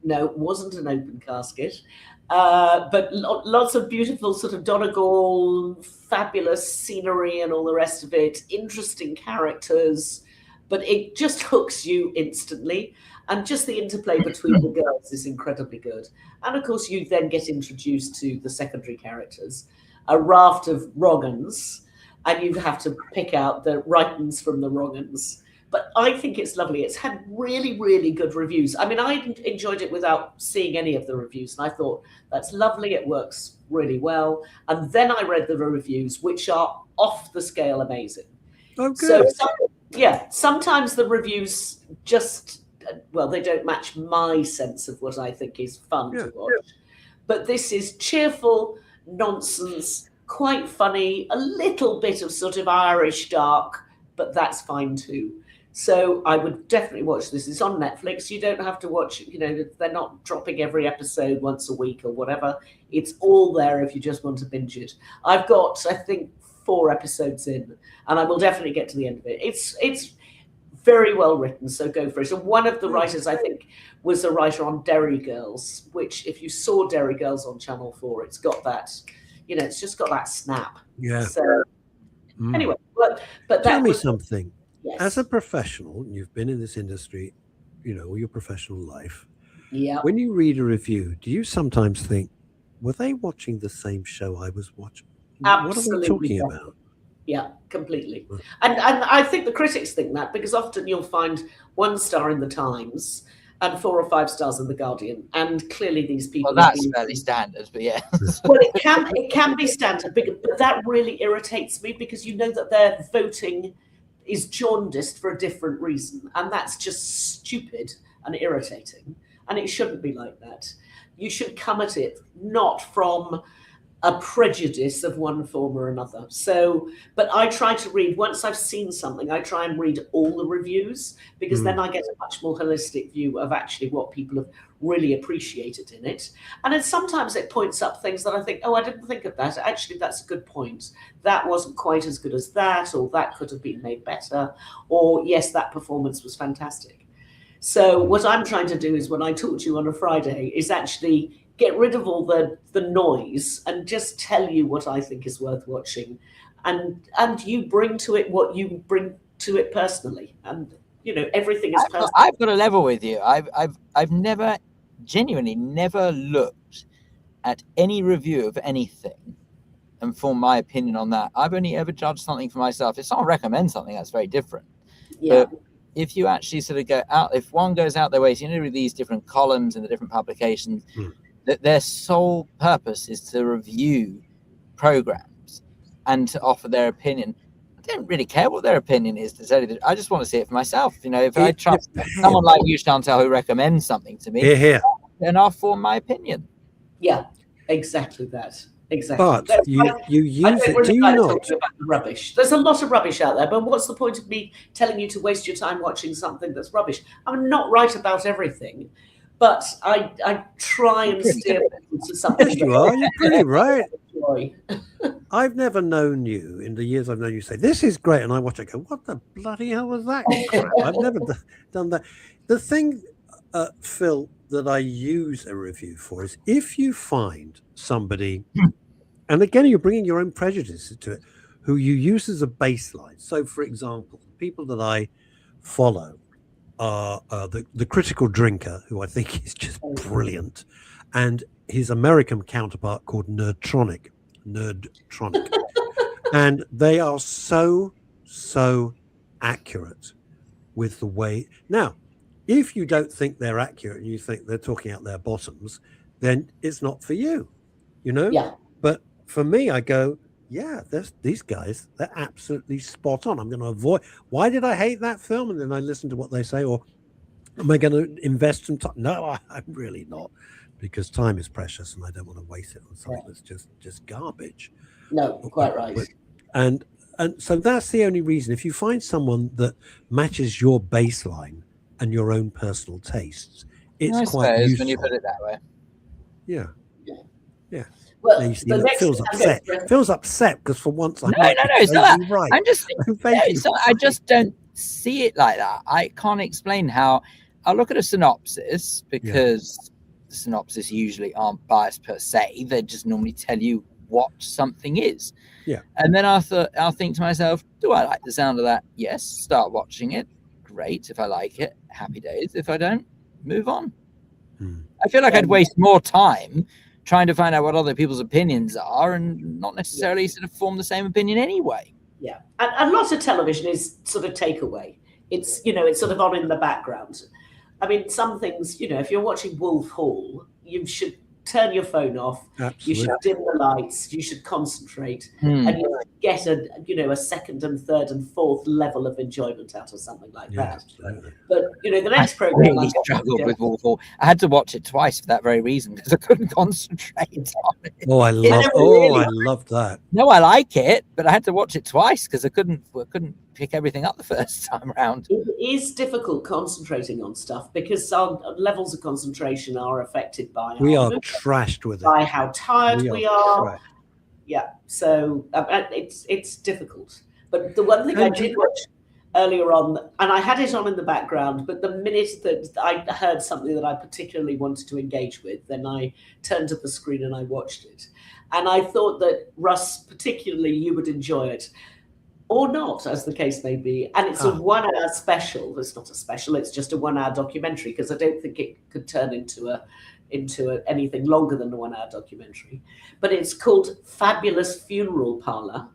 S3: No, it wasn't an open casket. But lots of beautiful sort of Donegal, fabulous scenery and all the rest of it, interesting characters, but it just hooks you instantly. And just the interplay between the girls is incredibly good. And of course, you then get introduced to the secondary characters, a raft of wrong-uns, and you have to pick out the right-uns from the wrong-uns. But I think it's lovely. It's had really, really good reviews. I mean, I enjoyed it without seeing any of the reviews. And I thought, that's lovely. It works really well. And then I read the reviews, which are off the scale amazing.
S1: Oh, good.
S3: So, sometimes the reviews just, well, they don't match my sense of what I think is fun to watch. But this is cheerful nonsense, quite funny, a little bit of sort of Irish dark, but that's fine too. So I would definitely watch this. It's on Netflix. You don't have to watch, they're not dropping every episode once a week or whatever. It's all there if you just want to binge it. I've got, I think, 4 episodes in, and I will definitely get to the end of it. It's very well written, so go for it. And one of the writers, I think, was a writer on Derry Girls, which if you saw Derry Girls on Channel 4, it's got that, it's just got that snap.
S1: Yeah.
S3: So anyway, but
S1: tell me something.
S3: Yes.
S1: As a professional, you've been in this industry, all your professional life.
S3: Yeah.
S1: When you read a review, do you sometimes think, were they watching the same show I was watching?
S3: Absolutely.
S1: What are we talking about?
S3: Yeah, completely. And I think the critics think that, because often you'll find 1 star in the Times and 4 or 5 stars in the Guardian, and clearly these people.
S2: Well, that's fairly standard, but yeah.
S3: Well, it can be standard, but that really irritates me, because that their voting is jaundiced for a different reason, and that's just stupid and irritating, and it shouldn't be like that. You should come at it not from a prejudice of one form or another. So, but I try to read, once I've seen something, I try and read all the reviews, because then I get a much more holistic view of actually what people have really appreciated in it. And then sometimes it points up things that I think, oh, I didn't think of that. Actually, that's a good point. That wasn't quite as good as that, or that could have been made better, or yes, that performance was fantastic. So what I'm trying to do is, when I talk to you on a Friday, is actually get rid of all the noise and just tell you what I think is worth watching, and you bring to it what you bring to it personally, and everything is personal.
S2: I've got a level with you. I've never, genuinely never looked at any review of anything and formed my opinion on that. I've only ever judged something for myself. If someone recommends something, that's very different.
S3: Yeah.
S2: But if you actually sort of go out, if one goes out their way, so read these different columns and the different publications, that their sole purpose is to review programs and to offer their opinion. I don't really care what their opinion is, to tell you that. I just want to see it for myself. If I trust someone like you, Chantal, who recommends something to me, then I'll form my opinion.
S3: Yeah, exactly that. Exactly.
S1: But you use it. Do you not?
S3: About the rubbish. There's a lot of rubbish out there, but what's the point of me telling you to waste your time watching something that's rubbish? I'm not right about everything, but I try and steer people to something.
S1: Yes, you are. You're pretty right. I've never known you, in the years I've known you, say, this is great. And I watch it go, what the bloody hell was that crap? I've never done that. The thing, Phil, that I use a review for is, if you find somebody, and again, you're bringing your own prejudices to it, who you use as a baseline. So, for example, people that I follow are the Critical Drinker, who I think is just brilliant, and his American counterpart called Nerdtronic. And they are so accurate with the way. Now, if you don't think they're accurate and you think they're talking out their bottoms, then it's not for you,
S3: Yeah.
S1: But for me, I go, yeah, these guys, they're absolutely spot on. I'm going to avoid. Why did I hate that film? And then I listen to what they say. Or am I going to invest some time? No, I'm really not, because time is precious and I don't want to waste it on something that's just garbage.
S3: No, quite right.
S1: And so that's the only reason. If you find someone that matches your baseline and your own personal tastes, it's quite useful.
S2: When you put it that way.
S1: Yeah.
S3: Well,
S1: Phil's upset. Phil's upset because for once I'm
S2: no, it's not that.
S1: Right.
S2: I'm just, I just don't see it like that. I can't explain how. I'll look at a synopsis, because synopsis usually aren't biased per se. They just normally tell you what something is.
S1: Yeah.
S2: And then I'll think to myself, do I like the sound of that? Yes. Start watching it. Great. If I like it, happy days. If I don't, move on. I feel like I'd waste more time trying to find out what other people's opinions are and not necessarily sort of form the same opinion anyway.
S3: Yeah. And lots of television is sort of takeaway. It's, it's sort of on in the background. I mean, some things, if you're watching Wolf Hall, you should turn your phone off.
S1: Absolutely.
S3: You should dim the lights. You should concentrate, and you get a second and third and fourth level of enjoyment out of something like that.
S1: Absolutely.
S3: But the next program,
S2: I really struggled with Wolf Hall. I had to watch it twice for that very reason because I couldn't concentrate on it.
S1: Oh, I love that.
S2: No, I like it, but I had to watch it twice because I couldn't pick everything up the first time around.
S3: It is difficult concentrating on stuff because our levels of concentration are affected by
S1: we are trashed with it,
S3: by how tired we are.
S1: Trashed.
S3: Yeah, so it's difficult. But the one thing I did watch earlier on, and I had it on in the background, but the minute that I heard something that I particularly wanted to engage with, then I turned to the screen and I watched it. And I thought that, Russ, particularly you would enjoy it. Or not, as the case may be. And it's a 1 hour special. It's not a special, it's just a 1 hour documentary, because I don't think it could turn into anything longer than a 1 hour documentary. But it's called Fabulous Funeral Parlour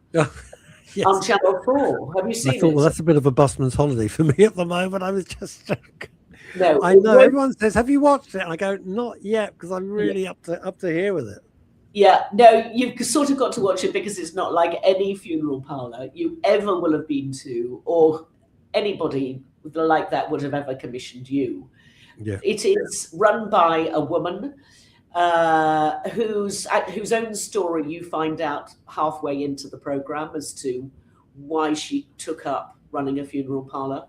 S3: on Channel 4. Have you seen it?
S1: Well, that's a bit of a busman's holiday for me at the moment. I was just joking.
S3: No,
S1: I know everyone says, have you watched it? And I go, not yet, because I'm really up to here with it.
S3: Yeah, no, you've sort of got to watch it because it's not like any funeral parlour you ever will have been to, or anybody like that would have ever commissioned you.
S1: Yeah.
S3: It is run by a woman whose own story you find out halfway into the programme as to why she took up running a funeral parlour.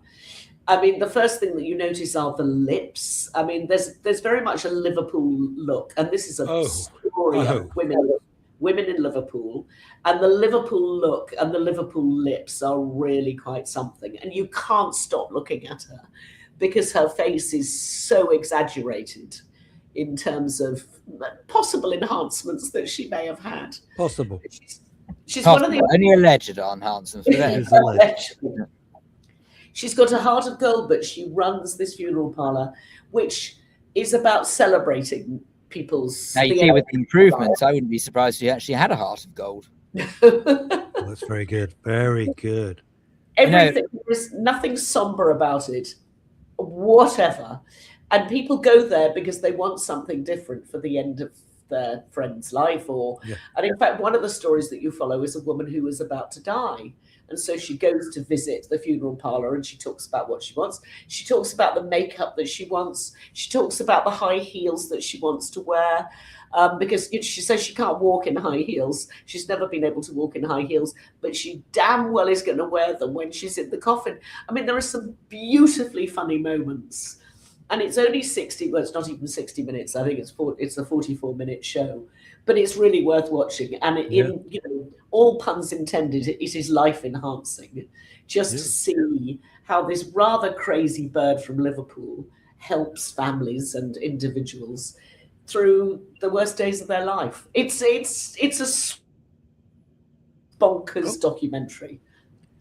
S3: I mean, the first thing that you notice are the lips. I mean, there's very much a Liverpool look, and this is a story of women in Liverpool, and the Liverpool look and the Liverpool lips are really quite something. And you can't stop looking at her because her face is so exaggerated in terms of possible enhancements that she may have had.
S1: Possible.
S3: She's one of the
S2: only alleged enhancements.
S3: She's got a heart of gold, but she runs this funeral parlour, which is about celebrating people's...
S2: Now, you see, with the improvements, I wouldn't be surprised if she actually had a heart of gold.
S1: Well, that's very good. Very good.
S3: Everything, there's nothing somber about it, whatever. And people go there because they want something different for the end of their friend's life. And in fact, one of the stories that you follow is a woman who was about to die. And so she goes to visit the funeral parlour and she talks about what she wants. She talks about the makeup that she wants. She talks about the high heels that she wants to wear because she says she can't walk in high heels. She's never been able to walk in high heels, but she damn well is going to wear them when she's in the coffin. I mean, there are some beautifully funny moments. And it's only it's not even 60 minutes. I think it's a 44-minute show. But it's really worth watching. And all puns intended, it is life enhancing just to see how this rather crazy bird from Liverpool helps families and individuals through the worst days of their life. It's a bonkers documentary.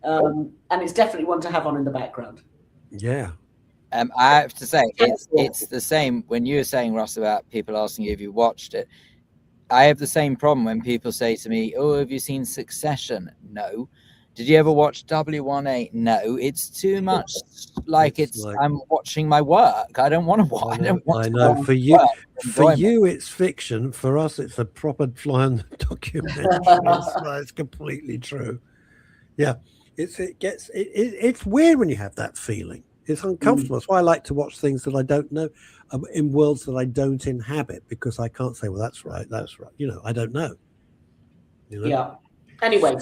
S3: And it's definitely one to have on in the background.
S1: Yeah.
S2: I have to say, it's the same when you were saying, Russ, about people asking you if you watched it. I have the same problem when people say to me, "Oh, have you seen Succession?" No. Did you ever watch W1A? No. It's too much like I'm watching my work. I don't want to watch. I know.
S1: For you, it's fiction. For us, it's a proper fly on the documentary. It's completely true. Yeah, it's weird when you have that feeling. It's uncomfortable. That's why I like to watch things that I don't know in worlds that I don't inhabit, because I can't say, well, that's right. I don't know.
S3: Yeah. Anyway,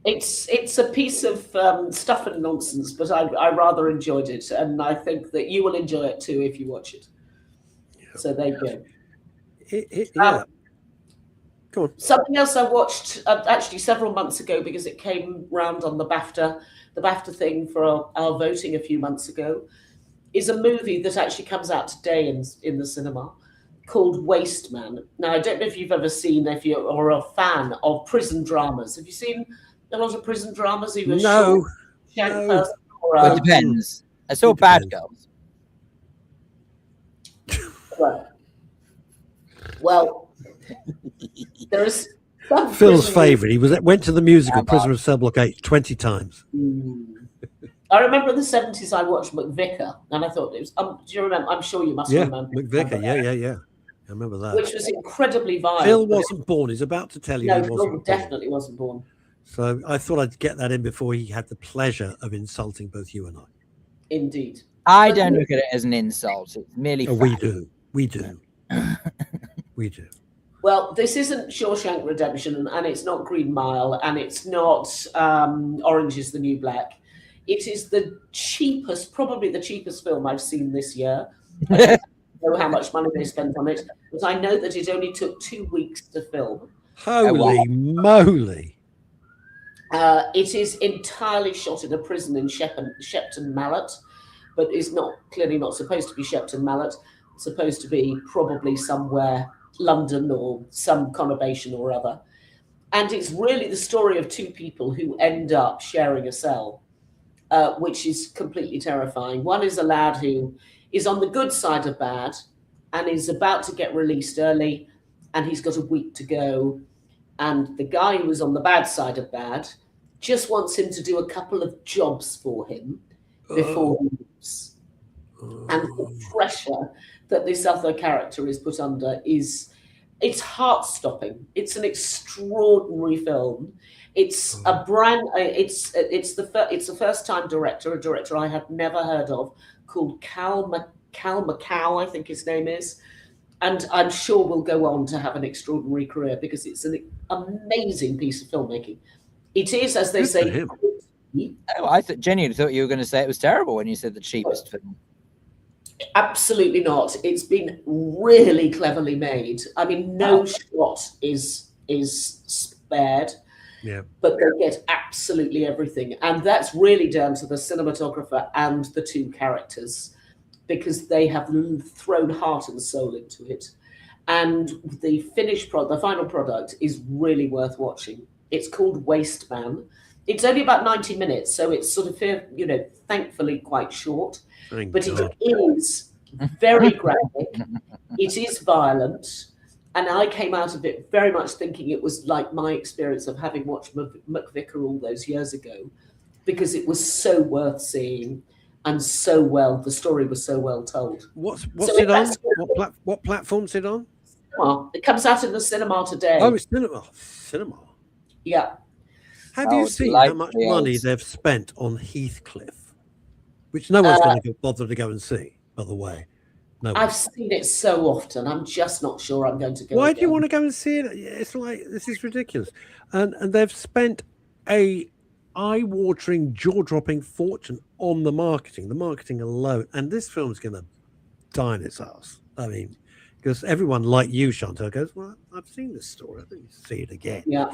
S3: it's a piece of stuff and nonsense, but I rather enjoyed it, and I think that you will enjoy it too if you watch it. Yeah. So there you go. Go on. Something else I watched actually several months ago, because it came round on the BAFTA thing for our voting a few months ago, is a movie that actually comes out today in the cinema. called Waste Man. Now, I don't know if you've ever seen, if you are a fan of prison dramas. Have you seen a lot of prison dramas? Either
S1: No,
S3: short,
S1: no.
S3: person or
S2: Well, it depends. I saw Bad Girls.
S3: Well, there is some
S1: Phil's
S3: prison-
S1: favourite. He went to the musical Prisoner of Cell Block 8 20 times.
S3: I remember in the 70s I watched McVicker, and I thought it was. Do you remember? I'm sure you must remember.
S1: McVicker. Yeah. I remember that.
S3: Which was incredibly violent.
S1: Phil wasn't born. He's about to tell you
S3: No,
S1: he wasn't
S3: Phil definitely wasn't born.
S1: So I thought I'd get that in before he had the pleasure of insulting both you and I.
S3: Indeed.
S2: I don't look at it as an insult. It's merely
S1: we do. We do. We do.
S3: Well, this isn't Shawshank Redemption, and it's not Green Mile, and it's not Orange is the New Black. It is the cheapest, probably the cheapest film I've seen this year. I don't know how much money they spent on it, but I know that it only took 2 weeks to film.
S1: Holy moly.
S3: It is entirely shot in a prison in Shepton Mallet, but is clearly not supposed to be Shepton Mallet. It's supposed to be probably somewhere London or some conurbation or other. And it's really the story of two people who end up sharing a cell, which is completely terrifying. One is a lad who is on the good side of bad and is about to get released early, and he's got a week to go. And the guy who was on the bad side of bad just wants him to do a couple of jobs for him before he leaves. And the pressure that this other character is put under it's heart-stopping. It's an extraordinary film. It's a it's the first-time director, a director I had never heard of, called Cal Macau, I think his name is. And I'm sure will go on to have an extraordinary career because it's an amazing piece of filmmaking. It is, as they say.
S2: Oh, I genuinely thought you were going to say it was terrible when you said the cheapest film.
S3: Absolutely not. It's been really cleverly made. I mean, no shot is spared.
S1: Yeah.
S3: But they get absolutely everything. And that's really down to the cinematographer and the two characters, because they have thrown heart and soul into it. And the the final product is really worth watching. It's called Waste Man. It's only about 90 minutes, so it's sort of, thankfully quite short. But it is very graphic. It is violent. And I came out of it very much thinking it was like my experience of having watched McVicker all those years ago, because it was so worth seeing and the story was so well told.
S1: What's it on? What platform's it on?
S3: It comes out in the cinema today.
S1: Oh, it's cinema.
S3: Yeah.
S1: Have you seen how much money they've spent on Heathcliff, which no one's going to bother to go and see, by the way? No.
S3: I've seen it so often. I'm just not sure I'm going to go.
S1: Why do you want to go and see it? It's like, this is ridiculous. And they've spent a eye-watering, jaw-dropping fortune on the marketing alone. And this film's going to die in its ass. I mean, because everyone like you, Chantal, goes, well, I've seen this story. I think you see it again.
S3: Yeah.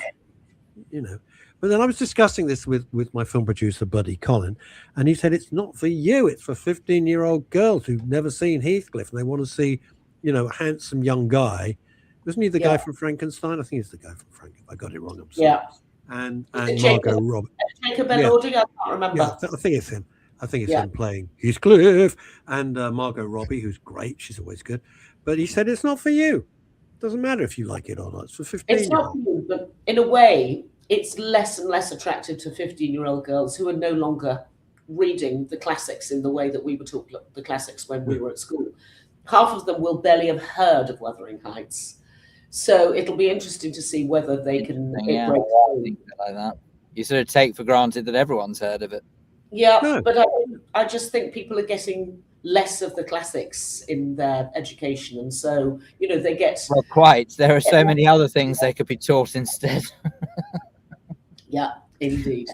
S1: But then I was discussing this with my film producer buddy Colin, and he said it's not for you, it's for 15-year-old girls who've never seen Heathcliff and they want to see, a handsome young guy. Wasn't he the guy from Frankenstein? I think he's the guy from Frankenstein. I got it wrong. I'm sorry.
S3: Yeah.
S1: And Margot Robbie.
S3: Jacob Elordi, I can't remember.
S1: Yeah, I think it's him. I think it's him playing Heathcliff, and Margot Robbie, who's great. She's always good. But he said it's not for you. Doesn't matter if you like it or not. It's for 15.
S3: It's not for you, but in a way, it's less and less attractive to 15-year-old girls who are no longer reading the classics in the way that we were taught the classics when we were at school. Half of them will barely have heard of Wuthering Heights. So it'll be interesting to see whether they can break through.
S2: Like that. You sort of take for granted that everyone's heard of it.
S3: Yeah, but I just think people are getting less of the classics in their education. And so, they get...
S2: Well, quite. There are so many other things they could be taught instead.
S3: Yeah, indeed.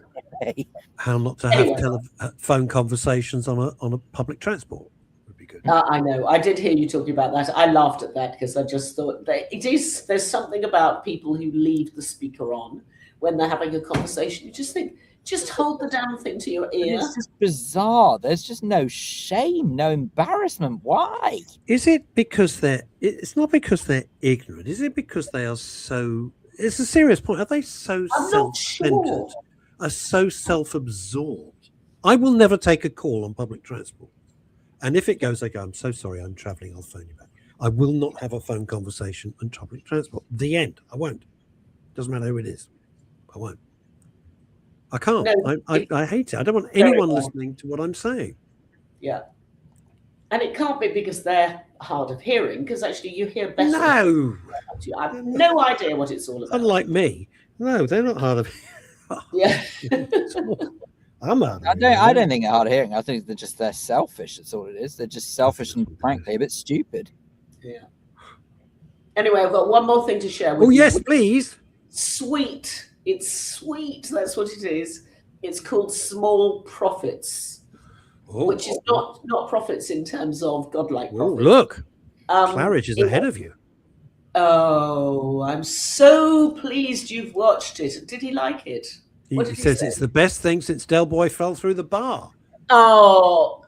S1: How not to have phone conversations on a public transport would be good.
S3: I know. I did hear you talking about that. I laughed at that because I just thought that there's something about people who leave the speaker on when they're having a conversation. You just think, Just hold the damn thing to your ear.
S2: It's just bizarre. There's just no shame, no embarrassment. Why?
S1: Is it because it's not because they're ignorant. Is it because they are so, it's a serious point. Are they so
S3: I'm not
S1: self-centered,
S3: sure.
S1: are so self-absorbed? I will never take a call on public transport. And if it goes, I go, I'm so sorry, I'm traveling, I'll phone you back. I will not have a phone conversation on public transport. The end. I won't. Doesn't matter who it is. I won't. I can't.
S3: No,
S1: I hate it. I don't want anyone listening to what I'm saying.
S3: Yeah. And it can't be because they're hard of hearing, because actually you hear better.
S1: No.
S3: I have no idea what it's all about.
S1: Unlike me. No, they're not hard of
S3: Yeah.
S1: I'm hard of
S2: I don't think they're hard of hearing. I think they're selfish. That's all it is. They're just selfish and frankly a bit stupid.
S3: Yeah. Anyway, I've got one more thing to share with you.
S1: Oh, yes, please.
S3: Sweet. It's sweet. That's what it is. It's called Small Profits, which is not profits in terms of godlike profits.
S1: Oh, look. Claridge is ahead of you.
S3: Oh, I'm so pleased you've watched it. Did he like it?
S1: He says it's the best thing since Del Boy fell through the bar.
S3: Oh,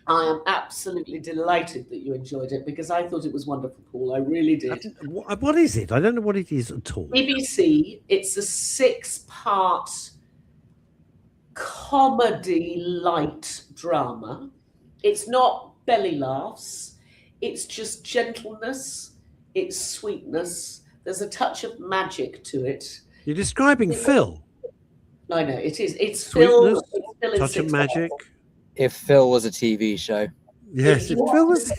S3: I am absolutely delighted that you enjoyed it because I thought it was wonderful, Paul. I really did.
S1: What is it? I don't know what it is at all.
S3: BBC, it's a 6-part comedy light drama. It's not belly laughs. It's just gentleness. It's sweetness. There's a touch of magic to it.
S1: You're describing Phil.
S3: I know it is. It's
S1: Sweetness,
S3: Phil in
S1: touch of magic.
S2: If Phil was a TV show.
S1: Yes, if Phil was.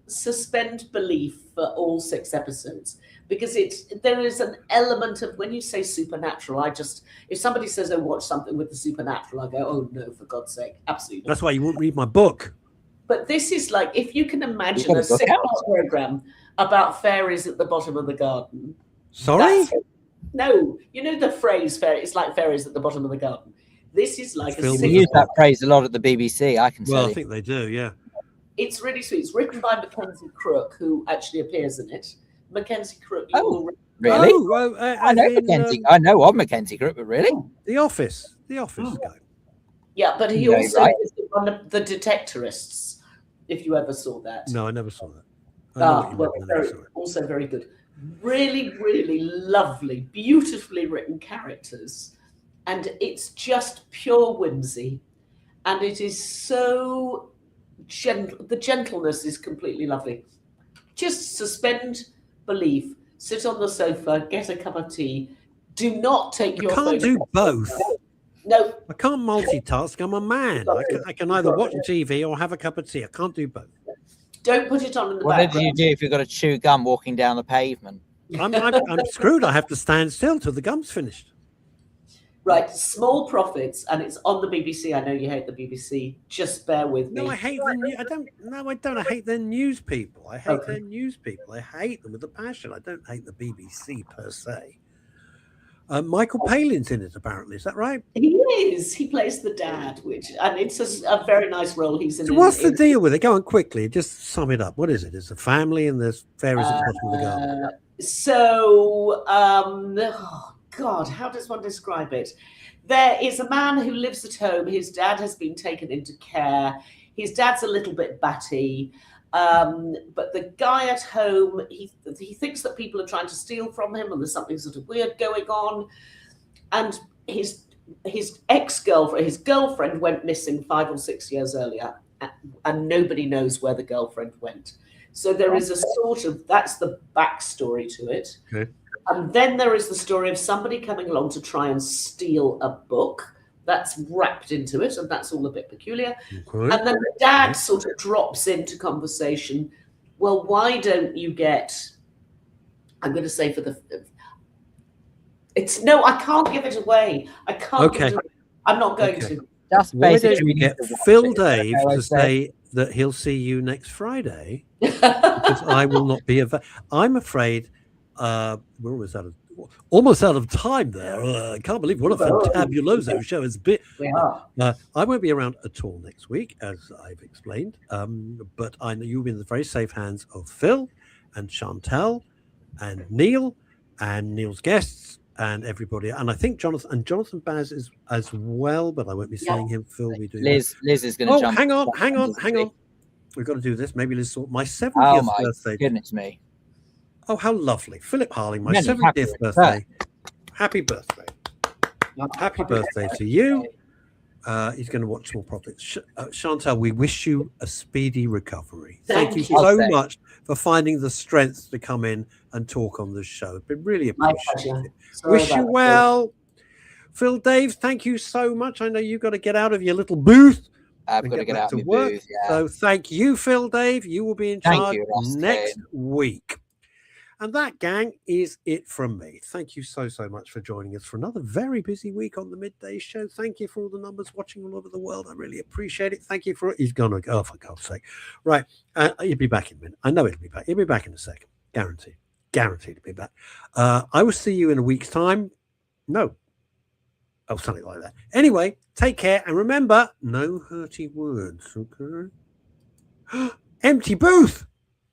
S3: Suspend belief for all 6 episodes because there is an element of when you say supernatural. If somebody says, "Oh, watch something with the supernatural," I go, "Oh no, for God's sake, absolutely."
S1: That's why you won't read my book.
S3: But this is like if you can imagine a 6-part program about fairies at the bottom of the garden.
S1: Sorry.
S3: No, you know the phrase "fairy." It's like fairies at the bottom of the garden. This is like
S2: We use that phrase a lot at the BBC. I can say.
S1: Well, I think they do. Yeah.
S3: It's really sweet. It's written by Mackenzie Crook, who actually appears in it. Mackenzie Crook.
S2: Really?
S1: Oh,
S2: I know Mackenzie. I know of Mackenzie Crook, but really?
S1: The Office guy.
S3: Yeah, but he also is one of the Detectorists. If you ever saw that.
S1: No, I never saw that.
S3: Also very good. Really, really lovely, beautifully written characters. And it's just pure whimsy. And it is so gentle. The gentleness is completely lovely. Just suspend belief, sit on the sofa, get a cup of tea. Do not take your phone.
S1: I can't do both.
S3: No.
S1: I can't multitask. I'm a man. I can either watch TV or have a cup of tea. I can't do both.
S3: Don't put it on in the
S2: background. What did you do if you've got to chew gum walking down the pavement?
S1: I'm screwed. I have to stand still till the gum's finished.
S3: Right, Small Profits, and it's on the BBC. I know you hate the BBC. Just bear with me.
S1: No, I hate the I don't. No, I don't. I hate their news people. I hate their news people. I hate them with a passion. I don't hate the BBC per se. Michael Palin's in it, apparently. Is that right?
S3: He is. He plays the dad, and it's a very nice role. He's in.
S1: So what's the deal with it? Go on quickly. Just sum it up. What is it? It's a family and there's fairies at the bottom of the garden.
S3: So, oh God, how does one describe it? There is a man who lives at home. His dad has been taken into care. His dad's a little bit batty. But the guy at home, he thinks that people are trying to steal from him and there's something sort of weird going on. And his ex-girlfriend, his girlfriend went missing 5 or 6 years earlier, and nobody knows where the girlfriend went. So there is a sort of, that's the backstory to it.
S1: Okay.
S3: And then there is the story of somebody coming along to try and steal a book. That's wrapped into it, and that's all a bit peculiar. Okay. And then the dad sort of drops into conversation. Well, why don't you get? I'm going to say for the. It's no, I can't give it away. I can't.
S1: Okay.
S3: I'm not going to.
S2: That's
S1: why don't you get Phil Dave to say that he'll see you next Friday? Because I will not be I'm afraid. We're almost out of time there. I can't believe what a fantabuloso show it's been. I won't be around at all next week, as I've explained. But I know you'll be in the very safe hands of Phil and Chantal and Neil and Neil's guests and everybody. And I think Jonathan Baz is as well, but I won't be seeing him. Phil, we do.
S2: Liz is going to jump.
S1: Hang on. We've got to do this. Maybe Liz, my 70th
S2: Oh my
S1: birthday.
S2: goodness me!
S1: Oh, how lovely, Philip Harling, my
S2: Many
S1: 70th birthday. Happy birthday! Happy birthday to you. He's going to watch Small Profits. Chantal, we wish you a speedy recovery. Thank you so much for finding the strength to come in and talk on the show. It's been really appreciated. Wish you well. Phil, Dave, thank you so much. I know you've got to get out of your little booth.
S2: I've got to get out of my booth. Yeah.
S1: So thank you, Phil, Dave. You will be in charge next week. And that, gang, is it from me. Thank you so much for joining us for another very busy week on the Midday Show. Thank you for all the numbers watching all over the world. I really appreciate it. Thank you for it. He's gone. Oh, for God's sake. Right. He'll be back in a minute. I know he'll be back. He'll be back in a second. Guaranteed. Guaranteed to be back. I will see you in a week's time. No. Oh, something like that. Anyway, take care. And remember, no hurty words. Okay. Empty booth.